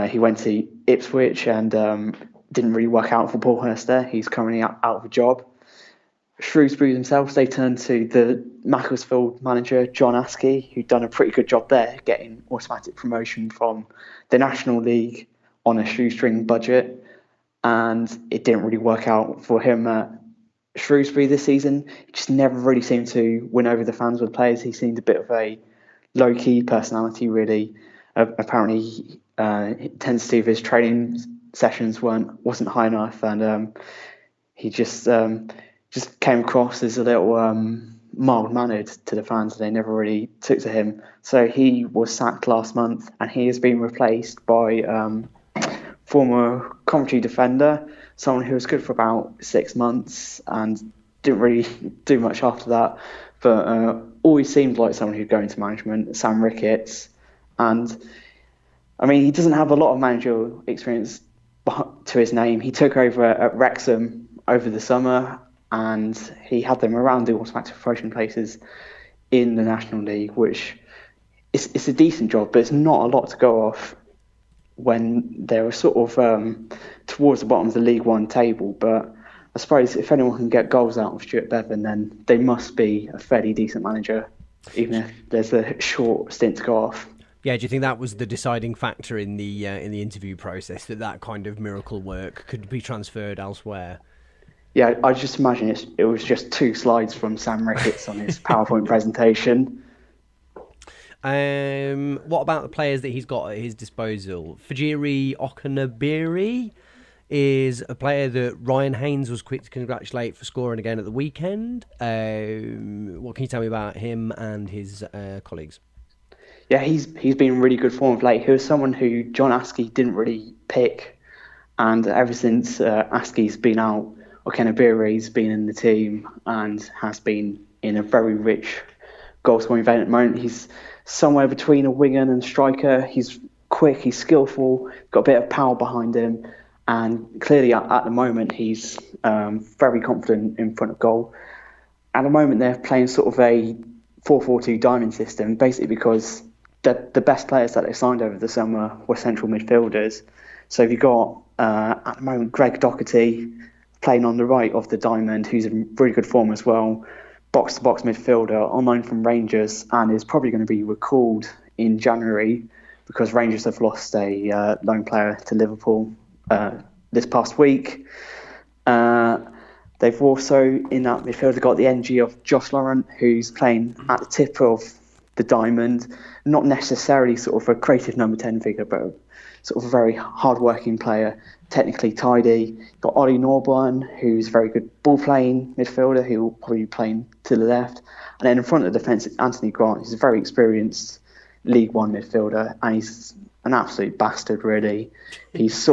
He went to Ipswich and didn't really work out for Paul Hurst there. He's currently out of a job. Shrewsbury themselves, they turned to the Macclesfield manager, John Askey, who'd done a pretty good job there, getting automatic promotion from the National League on a shoestring budget. And it didn't really work out for him at Shrewsbury this season. He just never really seemed to win over the fans with players. He seemed a bit of a low-key personality, really. Apparently, intensity of his training sessions wasn't high enough, and he just came across as a little mild-mannered to the fans. They never really took to him. So he was sacked last month, and he has been replaced by former Coventry defender, someone who was good for about 6 months and didn't really do much after that, but always seemed like someone who'd go into management, Sam Ricketts. And I mean, he doesn't have a lot of managerial experience to his name. He took over at Wrexham over the summer, and he had them around the automatic promotion places in the National League, which it's a decent job, but it's not a lot to go off when they were sort of towards the bottom of the League One table. But I suppose if anyone can get goals out of Stuart Bevan, then they must be a fairly decent manager, even if there's a short stint to go off. Yeah, do you think that was the deciding factor in the interview process, that kind of miracle work could be transferred elsewhere? Yeah, I just imagine it was just 2 slides from Sam Ricketts on his PowerPoint presentation. What about the players that he's got at his disposal? Fajiri Okanabiri is a player that Ryan Haynes was quick to congratulate for scoring again at the weekend. What can you tell me about him and his colleagues? Yeah, he's been in really good form of late. He was someone who John Askey didn't really pick, and ever since Askey's been out, Okanabiri's been in the team and has been in a very rich goal-scoring vein at the moment. He's somewhere between a winger and a striker. He's quick, he's skillful, got a bit of power behind him, and clearly at the moment he's very confident in front of goal. At the moment they're playing sort of a 4-4-2 diamond system, basically because the best players that they signed over the summer were central midfielders. So you've got at the moment Greg Doherty playing on the right of the diamond, who's in really good form as well, box-to-box midfielder, on loan from Rangers, and is probably going to be recalled in January because Rangers have lost a loan player to Liverpool this past week. They've also, in that midfield, got the energy of Josh Laurent, who's playing at the tip of the diamond, not necessarily sort of a creative number 10 figure, but sort of a very hard-working player, technically tidy. Got Ollie Norburn, who's a very good ball-playing midfielder, who will probably be playing to the left. And then in front of the defence, Anthony Grant, who's a very experienced League One midfielder, and he's an absolute bastard, really. He's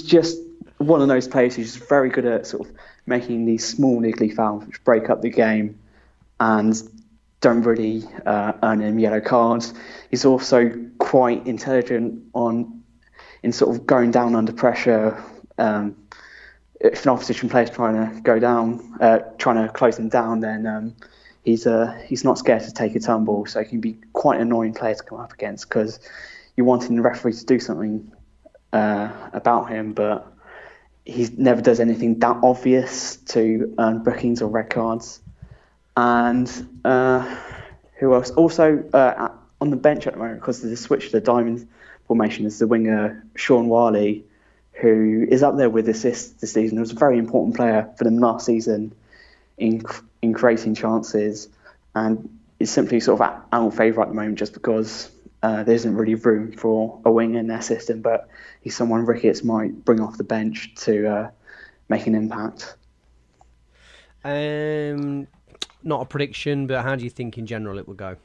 just one of those players who's very good at sort of making these small niggly fouls which break up the game and don't really earn him yellow cards. He's also quite intelligent in sort of going down under pressure. If an opposition player's trying to go down, trying to close him down, then he's not scared to take a tumble. So he can be quite an annoying player to come up against because you're wanting the referee to do something about him, but he never does anything that obvious to earn bookings or red cards. And who else? Also on the bench at the moment, because of the switch to the diamond formation, is the winger Sean Warley, who is up there with assists this season. He was a very important player for them last season in creating chances, and is simply sort of out of favour at the moment just because there isn't really room for a winger in their system. But he's someone Ricketts might bring off the bench to make an impact. Not a prediction, but how do you think in general it will go?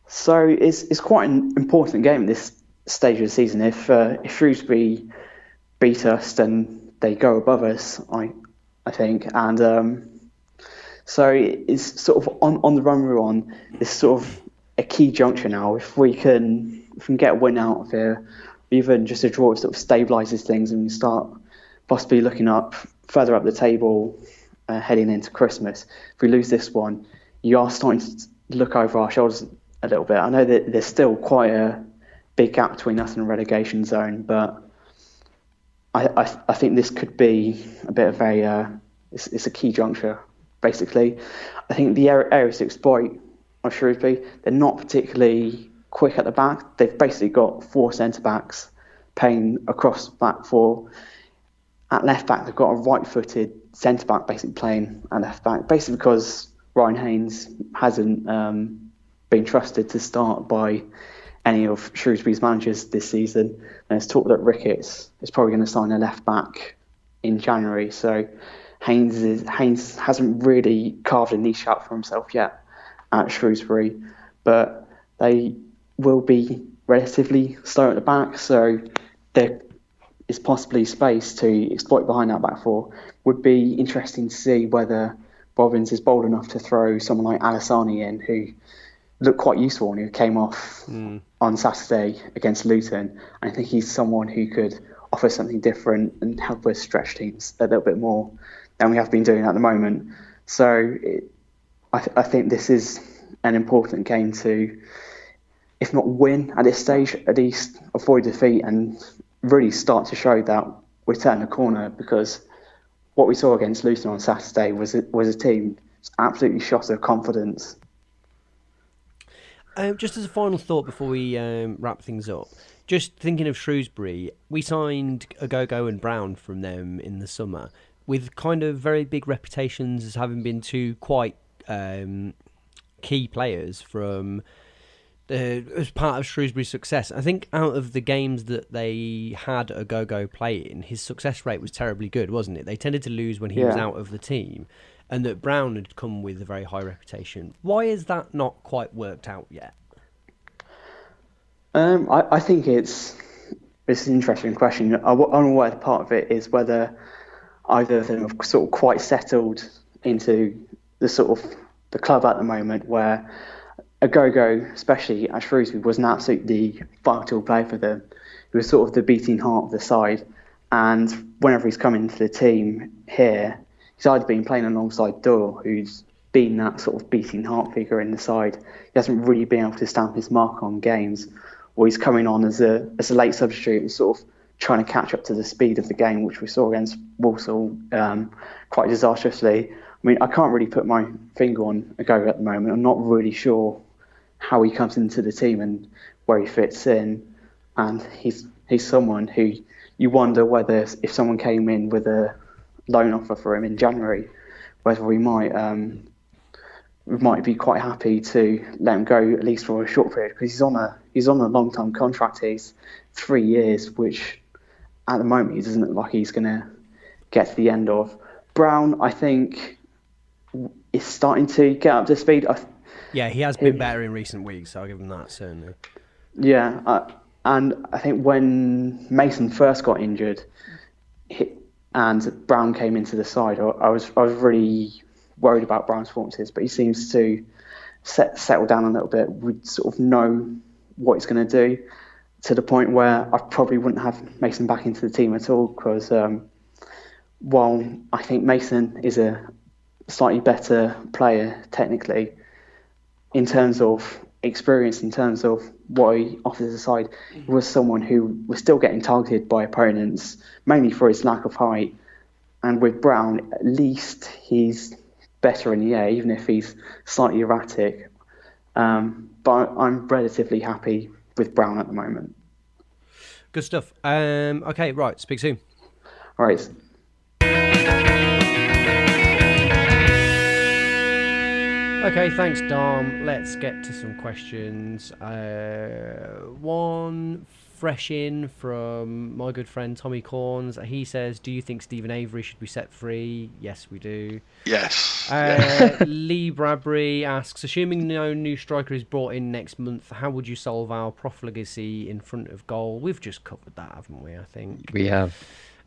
So it's quite an important game at this stage of the season. If Shrewsbury beat us, then they go above us, I think. And so it's sort of on the run we're on. It's sort of a key juncture now. If we can get a win out of here, even just a draw, it sort of stabilises things, and we start possibly looking further up the table, heading into Christmas. If we lose this one, you are starting to look over our shoulders a little bit. I know that there's still quite a big gap between us and the relegation zone, but I think this could be a bit of it's a key juncture, basically. I think the areas to exploit of Shrewsbury, they're not particularly quick at the back. They've basically got 4 centre-backs playing across the back 4. At left-back, they've got a right-footed centre-back basically playing at left-back, basically because Ryan Haynes hasn't been trusted to start by any of Shrewsbury's managers this season. And there's talk that Ricketts is probably going to sign a left back in January. So Haynes hasn't really carved a niche out for himself yet at Shrewsbury, but they will be relatively slow at the back. So there is possibly space to exploit behind that back four. Would be interesting to see whether Robbins is bold enough to throw someone like Alassani in, who looked quite useful and who came off on Saturday against Luton. I think he's someone who could offer something different and help us stretch teams a little bit more than we have been doing at the moment. So I think this is an important game to, if not win at this stage, at least avoid defeat and really start to show that we're turning a corner, because what we saw against Luton on Saturday was a team absolutely shot of confidence. Just as a final thought before we wrap things up, just thinking of Shrewsbury, we signed Agogo and Brown from them in the summer with kind of very big reputations as having been two quite key players from as part of Shrewsbury's success. I think out of the games that they had Agogo playing, his success rate was terribly good, wasn't it? They tended to lose when he was out of the team, and that Brown had come with a very high reputation. Why is that not quite worked out yet? I think it's an interesting question. I'm aware part of it is whether either of them have sort of quite settled into the sort of the club at the moment, where Agogo, especially at Shrewsbury, was an absolutely vital player for them. He was sort of the beating heart of the side, and whenever he's come into the team here, he's either been playing alongside Doyle, who's been that sort of beating heart figure in the side. He hasn't really been able to stamp his mark on games, or he's coming on as a late substitute and sort of trying to catch up to the speed of the game, which we saw against Walsall quite disastrously. I mean, I can't really put my finger on Agogo at the moment. I'm not really sure how he comes into the team and where he fits in. And he's someone who you wonder whether, if someone came in with a loan offer for him in January, whether we might be quite happy to let him go at least for a short period, because he's on a long-term contract. He's 3 years, which at the moment he doesn't look like he's going to get to the end of. Brown, I think, is starting to get up to speed. Yeah, he has been better in recent weeks, so I'll give him that, certainly. Yeah, and I think when Mason first got injured and Brown came into the side, I was really worried about Brown's performances, but he seems to settle down a little bit. We sort of know what he's going to do, to the point where I probably wouldn't have Mason back into the team at all, because while I think Mason is a slightly better player technically, in terms of experience, in terms of what he offers aside, he was someone who was still getting targeted by opponents, mainly for his lack of height. And with Brown, at least he's better in the air, even if he's slightly erratic. But I'm relatively happy with Brown at the moment. Good stuff. Okay, right. Speak soon. All right. Okay, thanks, Dom. Let's get to some questions. One fresh in from my good friend Tommy Corns. He says, do you think Stephen Avery should be set free? Yes, we do. Yes. Lee Bradbury asks, assuming no new striker is brought in next month, how would you solve our profligacy in front of goal? We've just covered that, haven't we, I think? We have.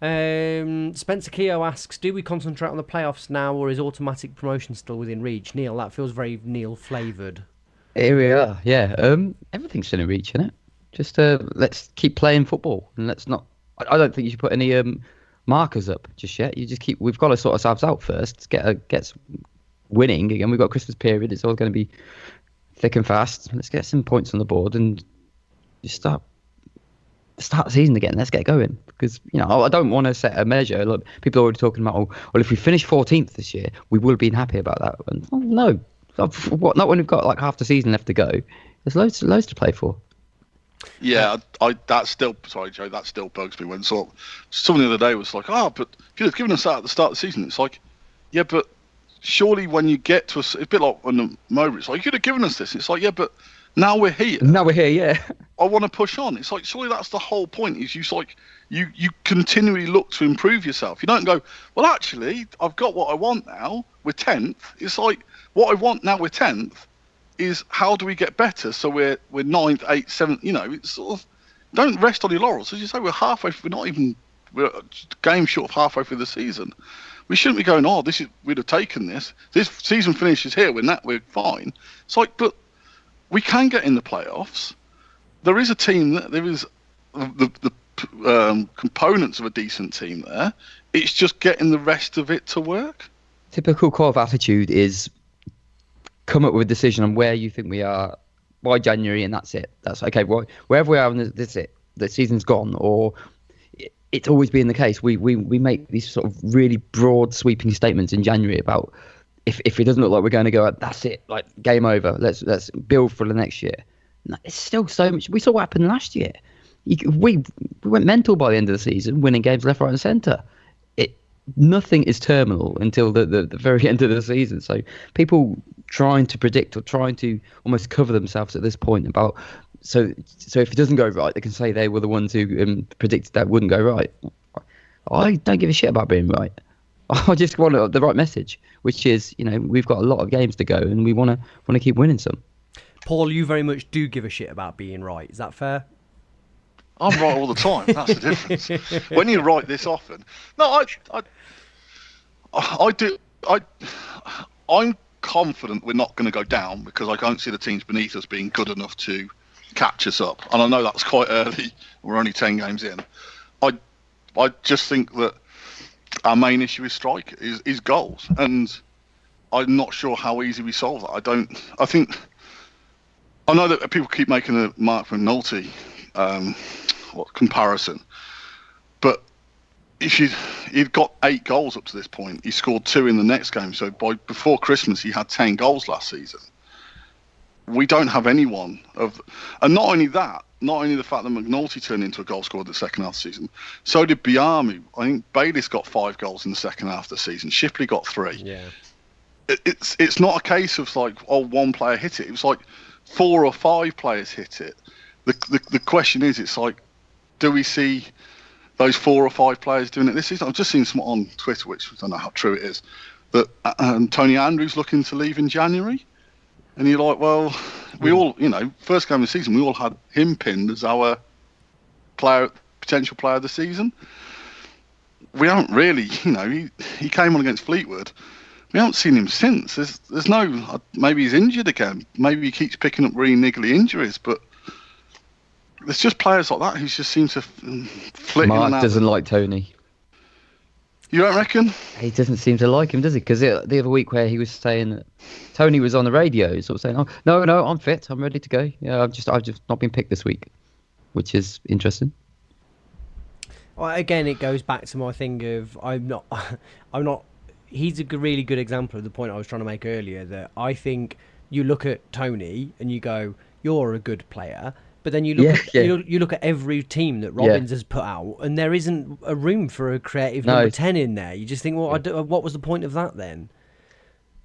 Spencer Keogh asks, do we concentrate on the playoffs now, or is automatic promotion still within reach? Neil, that feels very Neil flavoured. Here we are, yeah. Everything's in reach, isn't it? Just let's keep playing football, and let's not. I don't think you should put any markers up just yet. You just keep. We've got to sort ourselves out first. Get winning again. We've got Christmas period. It's all going to be thick and fast. Let's get some points on the board and just start the season again. Let's get going, because I don't want to set a measure. Look, people are already talking about, well, if we finish 14th this year, we will have been happy about that. And no, what? Not when we've got like half the season left to go. There's loads to play for. Yeah, that still bugs me when someone the other day was like, but if you'd have given us that at the start of the season, it's like, yeah, but surely when you get to it's a bit like on the Mowbray, it's like, you could have given us this. It's like, yeah, but now we're here. Now we're here, yeah. I want to push on. It's like, surely that's the whole point. Is you continually look to improve yourself. You don't go, well, actually, I've got what I want now. We're 10th. It's like, what I want now, we're 10th, is how do we get better? So we're 9th, 8th, 7th. You know, it's sort of, don't rest on your laurels. As you say, we're a game short of halfway through the season. We shouldn't be going, we'd have taken this. This season finishes here. We're fine. It's like, but we can get in the playoffs. There is a team there is the components of a decent team there. It's just getting the rest of it to work. Typical Corv attitude is come up with a decision on where you think we are by January, and that's it. That's okay. Wherever we are, and that's it. The season's gone, or it's always been the case. We make these sort of really broad, sweeping statements in January about if it doesn't look like we're going to go, that's it, like game over. Let's build for the next year. No, it's still so much. We saw what happened last year. We went mental by the end of the season, winning games left, right, and centre. Nothing is terminal until the very end of the season. So people trying to predict or trying to almost cover themselves at this point about so if it doesn't go right, they can say they were the ones who predicted that wouldn't go right. I don't give a shit about being right. I just want the right message, which is, we've got a lot of games to go and we want to keep winning some. Paul, you very much do give a shit about being right. Is that fair? I'm right all the time. That's the difference. When you're right this often, no, I do. I'm confident we're not going to go down because I don't see the teams beneath us being good enough to catch us up. And I know that's quite early. We're only 10 games in. I just think that our main issue is is goals, and I'm not sure how easy we solve that. I know that people keep making the Mark McNulty comparison, but if he'd got 8 goals up to this point, he scored 2 in the next game. So before Christmas, he had 10 goals last season. We don't have anyone and not only that, not only the fact that McNulty turned into a goal scorer in the second half of the season, so did Biamu. I think Bayliss got 5 goals in the second half of the season. Shipley got 3. Yeah. It's not a case of like, one player hit it. It was like 4 or 5 players hit it. The question is, it's like, do we see those 4 or 5 players doing it this season? I've just seen some on Twitter, which I don't know how true it is, that Tony Andrews looking to leave in January. And you're like, well, we all, first game of the season, we all had him pinned as our potential player of the season. We haven't really, he came on against Fleetwood. We haven't seen him since. There's no, maybe he's injured again. Maybe he keeps picking up really niggly injuries, but there's just players like that who just seem to flit in and out. Mark doesn't like Tony. You don't reckon? He doesn't seem to like him, does he? Because the other week where he was saying that Tony was on the radio, sort of saying, "Oh no, I'm fit, I'm ready to go. Yeah, I've just not been picked this week," which is interesting. Well, again, it goes back to my thing of I'm not. He's a really good example of the point I was trying to make earlier. That I think you look at Tony and you go, "You're a good player." But then you look at every team that Robbins has put out, and there isn't a room for a creative number 10 in there. You just think, well, what was the point of that then?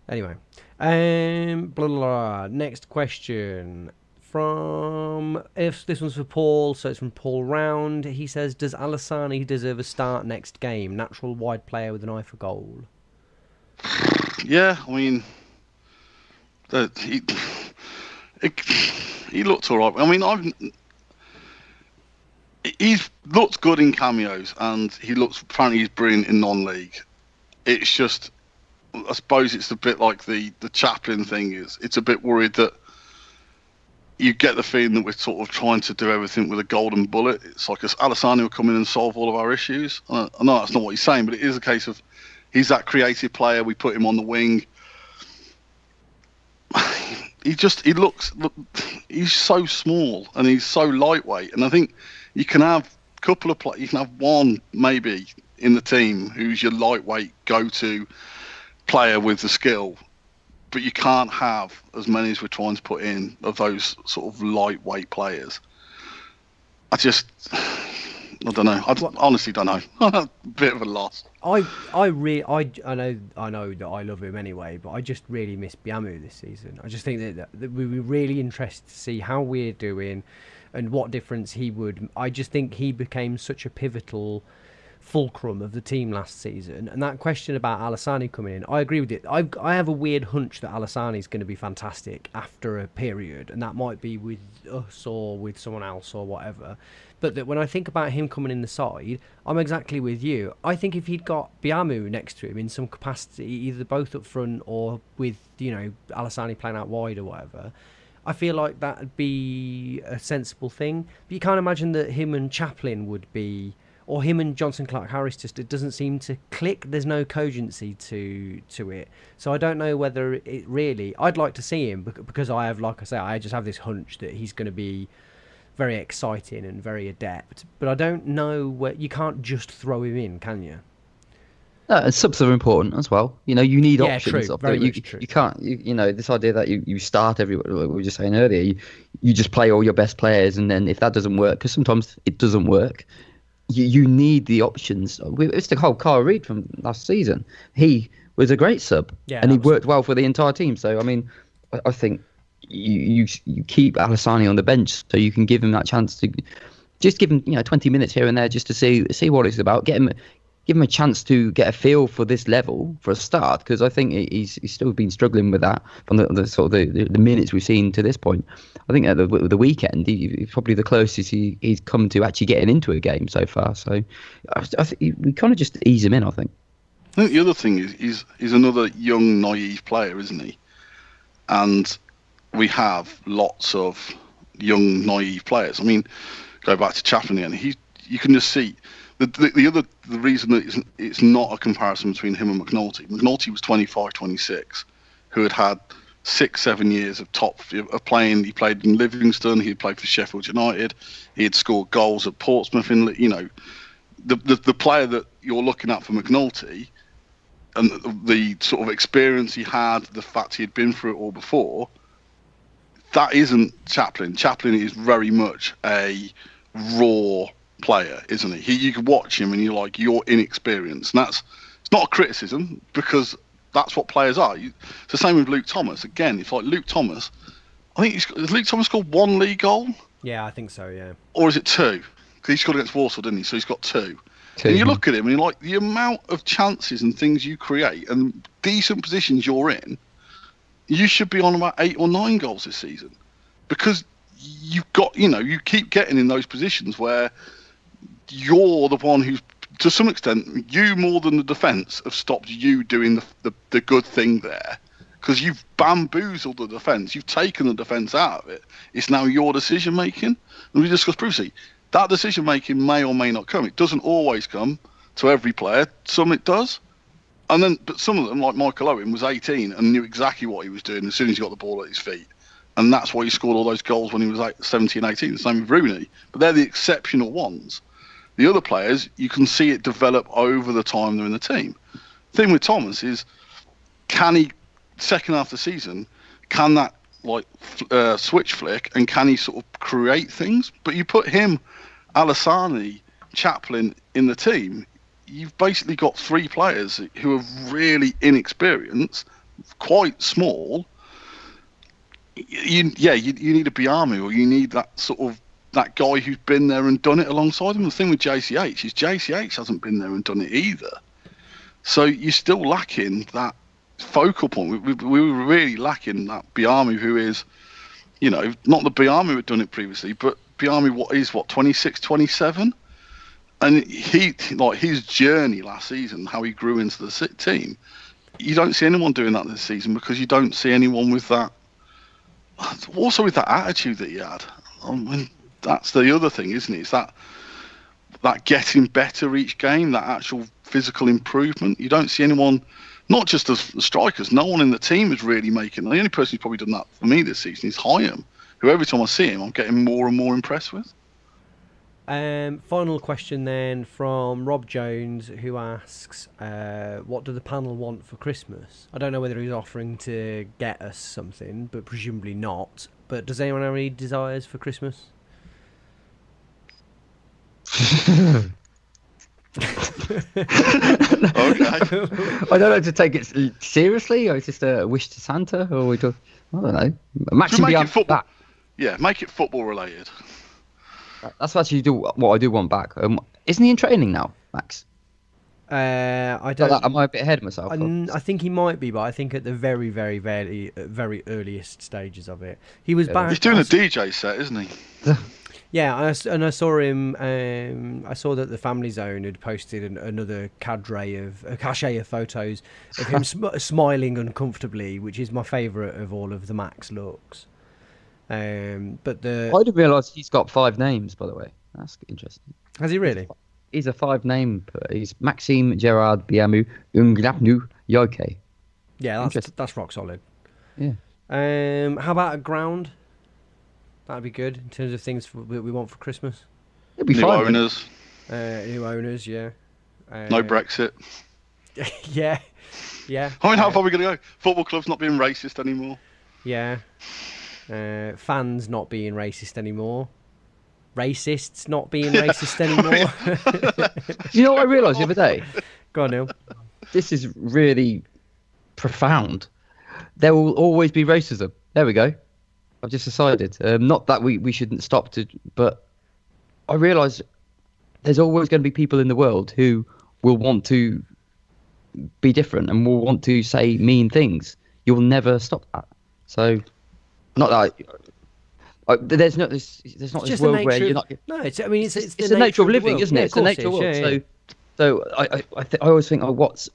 Anyway, blah, blah, blah. Next question if this one's for Paul, so it's from Paul Round. He says, does Alassani deserve a start next game? Natural wide player with an eye for goal. Yeah, I mean, he looked all right. I mean, he's looked good in cameos, and apparently he's brilliant in non-league. It's just, I suppose it's a bit like the Chaplin thing is. It's a bit worried that you get the feeling that we're sort of trying to do everything with a golden bullet. It's like Alassani will come in and solve all of our issues. I know that's not what he's saying, but it is a case of he's that creative player. We put him on the wing. He's so small and he's so lightweight, and I think you can have you can have one maybe in the team who's your lightweight go-to player with the skill, but you can't have as many as we're trying to put in of those sort of lightweight players. I don't know. I honestly don't know. Bit of a loss. I know that I love him anyway, but I just really miss Biamu this season. I just think that we were really interested to see how we're doing and what difference he would. I just think he became such a pivotal fulcrum of the team last season. And that question about Alassani coming in, I agree with it. I have a weird hunch that Alassani is going to be fantastic after a period, and that might be with us or with someone else or whatever. But that when I think about him coming in the side, I'm exactly with you. I think if he'd got Biamu next to him in some capacity, either both up front or with, Alassani playing out wide or whatever, I feel like that'd be a sensible thing. But you can't imagine that him and Chaplin would be, or him and Johnson Clark Harris, just it doesn't seem to click. There's no cogency to it. So I don't know whether it really. I'd like to see him because I have, like I say, I just have this hunch that he's going to be very exciting and very adept. But I don't know where you can't just throw him in, can you? No, subs are important as well. You need options. True. Very much true. You can't. This idea that you start everyone. We were just saying earlier. You just play all your best players, and then if that doesn't work, because sometimes it doesn't work. You need the options. It's the whole Kyle Reid from last season. He was a great sub, and he worked well for the entire team. So, I mean, I think you keep Alassani on the bench so you can give him that chance to just give him 20 minutes here and there just to see what it's about. Give him a chance to get a feel for this level for a start, because I think he's still been struggling with that from the sort of the minutes we've seen to this point. I think at the weekend he's probably the closest he's come to actually getting into a game so far. So I think we kind of just ease him in. I think the other thing is he's another young naive player, isn't he? And we have lots of young naive players. I mean, go back to Chaplin again. You can just see. The reason that it's not a comparison between him and McNulty. McNulty was 25, 26, who had 6-7 years of playing. He played in Livingston. He had played for Sheffield United. He had scored goals at Portsmouth. The player that you're looking at for McNulty, and the sort of experience he had, the fact he had been through it all before, that isn't Chaplin. Chaplin is very much a raw player, isn't he? You can watch him and you're inexperienced, and it's not a criticism, because that's what players are. It's the same with Luke Thomas. Again, it's like Luke Thomas. I think has Luke Thomas scored one league goal? Yeah, I think so. Yeah. Or is it two? Because he scored against Warsaw, didn't he? So he's got two. And you look at him and you're like, the amount of chances and things you create and decent positions you're in, you should be on about 8 or 9 goals this season, because you've got you keep getting in those positions where you're the one who's, to some extent, you more than the defence have stopped you doing the good thing there, because you've bamboozled the defence. You've taken the defence out of it. It's now your decision making. And we discussed previously, that decision making may or may not come. It doesn't always come to every player. Some it does. But some of them, like Michael Owen, was 18 and knew exactly what he was doing as soon as he got the ball at his feet. And that's why he scored all those goals when he was 17, 18. The same with Rooney. But they're the exceptional ones. The other players, you can see it develop over the time they're in the team. The thing with Thomas is, can he, second half of the season, can that switch flick, and can he sort of create things? But you put him, Alassani, Chaplin in the team, you've basically got 3 players who are really inexperienced, quite small. You need a Biamu, or you need that guy who's been there and done it alongside him. The thing with JCH is JCH hasn't been there and done it either. So you're still lacking that focal point. We were really lacking that Biamu, who is, not the Biamu who had done it previously, but Biamu 26, 27? And his journey last season, how he grew into the team, you don't see anyone doing that this season, because you don't see anyone with that, also with that attitude that he had. I mean, that's the other thing, isn't it? It's that getting better each game, that actual physical improvement. You don't see anyone, not just the strikers, no one in the team is really making. The only person who's probably done that for me this season is Hyam, who every time I see him, I'm getting more and more impressed with. Final question then from Rob Jones, who asks, what do the panel want for Christmas? I don't know whether he's offering to get us something, but presumably not. But does anyone have any desires for Christmas? Okay. I don't know to take it seriously, or it's just a wish to Santa, or we just, I don't know. Max Should should we be make on it football? back. Yeah, make it football related. That's actually what I do want back. Isn't he in training now, Max? I don't. Am I a bit ahead of myself? I think he might be, but I think at the very, very, very, very earliest stages of it, he was back. He's doing a DJ set, isn't he? Yeah, I saw him. I saw that the Family Zone had posted another cachet of photos of him smiling uncomfortably, which is my favourite of all of the Max looks. But I didn't realise he's got 5 names, by the way. That's interesting. Has he really? He's a 5-name. He's Maxime Gerard Biamu Ungnapnu Yoke. Yeah, that's rock solid. Yeah. How about a ground? That'd be good in terms of things we want for Christmas. It'll be New fine. owners. New owners, yeah. No Brexit. Yeah. I mean, how far are we going to go? Football clubs not being racist anymore. Yeah. Fans not being racist anymore. Racists not being racist anymore. You know what I realised the other day? Go on, Neil. This is really profound. There will always be racism. There we go. I've just decided. Not that we shouldn't stop to, but I realise there's always going to be people in the world who will want to be different and will want to say mean things. You'll never stop that. So, not that there's not this world where you're not. No, it's the nature of living, isn't it? It's the nature of the world. Yeah. So I always think, what's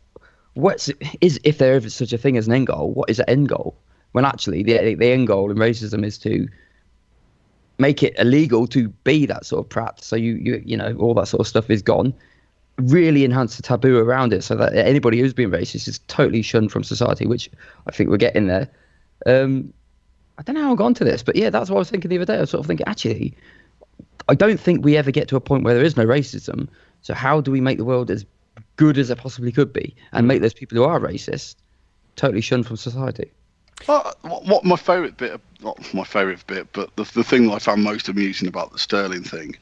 if there is such a thing as an end goal? What is the end goal? When actually the end goal in racism is to make it illegal to be that sort of prat. So you know all that sort of stuff is gone. Really enhance the taboo around it, so that anybody who's being racist is totally shunned from society. Which I think we're getting there. I don't know how I got onto this, but yeah, that's what I was thinking the other day. I was sort of thinking, actually, I don't think we ever get to a point where there is no racism. So how do we make the world as good as it possibly could be and make those people who are racist totally shunned from society? What my favourite bit, not my favourite bit, but the thing that I found most amusing about the Sterling thing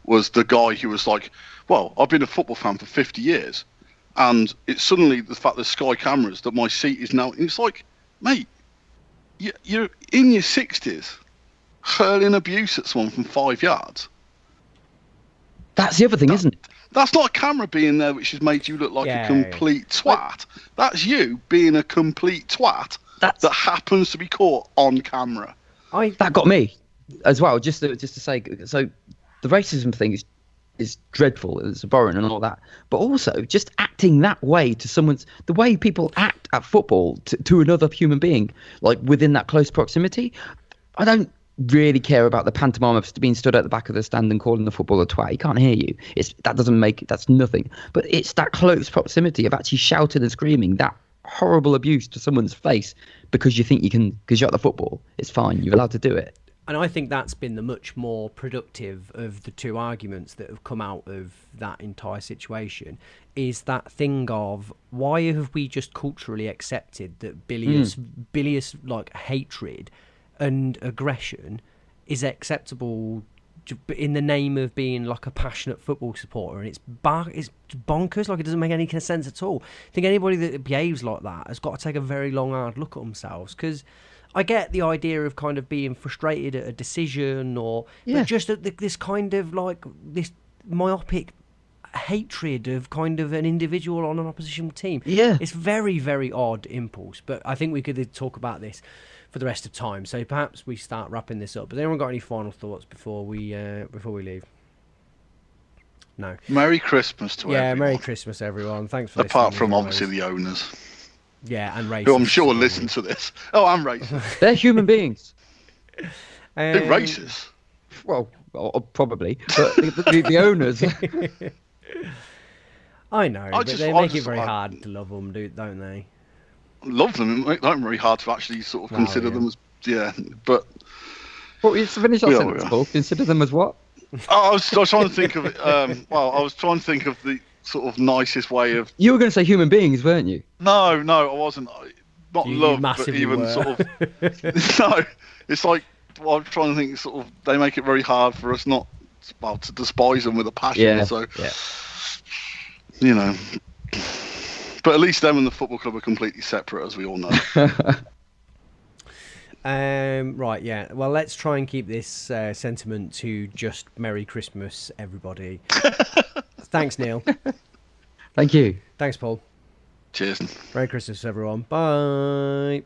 was the guy who was like, well, I've been a football fan for 50 years, and it's suddenly the fact there's Sky cameras that my seat is now... It's like, mate, you're in your 60s hurling abuse at someone from 5 yards. That's the other thing, isn't it? That's not a camera being there which has made you look like a complete twat. That's you being a complete twat that happens to be caught on camera. That got me as well, just to say, so the racism thing is dreadful, it's abhorrent and all that, but also just acting that way to the way people act at football to another human being, like within that close proximity. I don't really care about the pantomime of being stood at the back of the stand and calling the footballer twat. He can't hear you. That's nothing. But it's that close proximity of actually shouting and screaming that horrible abuse to someone's face because you think you can, because you're at the football. It's fine. You're allowed to do it. And I think that's been the much more productive of the two arguments that have come out of that entire situation, is that thing of, why have we just culturally accepted that bilious like hatred and aggression is acceptable in the name of being like a passionate football supporter, and it's bonkers. Like, it doesn't make any sense at all. I think anybody that behaves like that has got to take a very long, hard look at themselves, because I get the idea of kind of being frustrated at a decision, but just at this kind of like this myopic hatred of kind of an individual on an opposition team. Yeah, it's very, very odd impulse. But I think we could talk about this for the rest of time. So perhaps we start wrapping this up. But anyone got any final thoughts before we leave? No. Merry Christmas to everyone. Yeah, Merry Christmas, everyone. Thanks for listening. Apart from obviously the owners. Yeah, and racists. Who I'm sure listen to this. Oh, I'm racist. They're human beings. They're racist. Well, probably. But the owners. I know, but they make it very hard to love them, don't they? Love them. It makes it very hard to actually sort of consider them as... Yeah, but... Well, you finish that sentence, Paul. Consider them as what? I was trying to think of it... I was trying to think of the sort of nicest way of... You were going to say human beings, weren't you? No, I wasn't. Not love, but even sort of... No, it's like... Well, I'm trying to think, sort of, they make it very hard for us not to despise them with a passion. Yeah. So, Yeah. you know, but at least them and the football club are completely separate, as we all know. Right, yeah. Well, let's try and keep this sentiment to just Merry Christmas, everybody. Thanks, Neil. Thank you. Thanks, Paul. Cheers. Merry Christmas, everyone. Bye.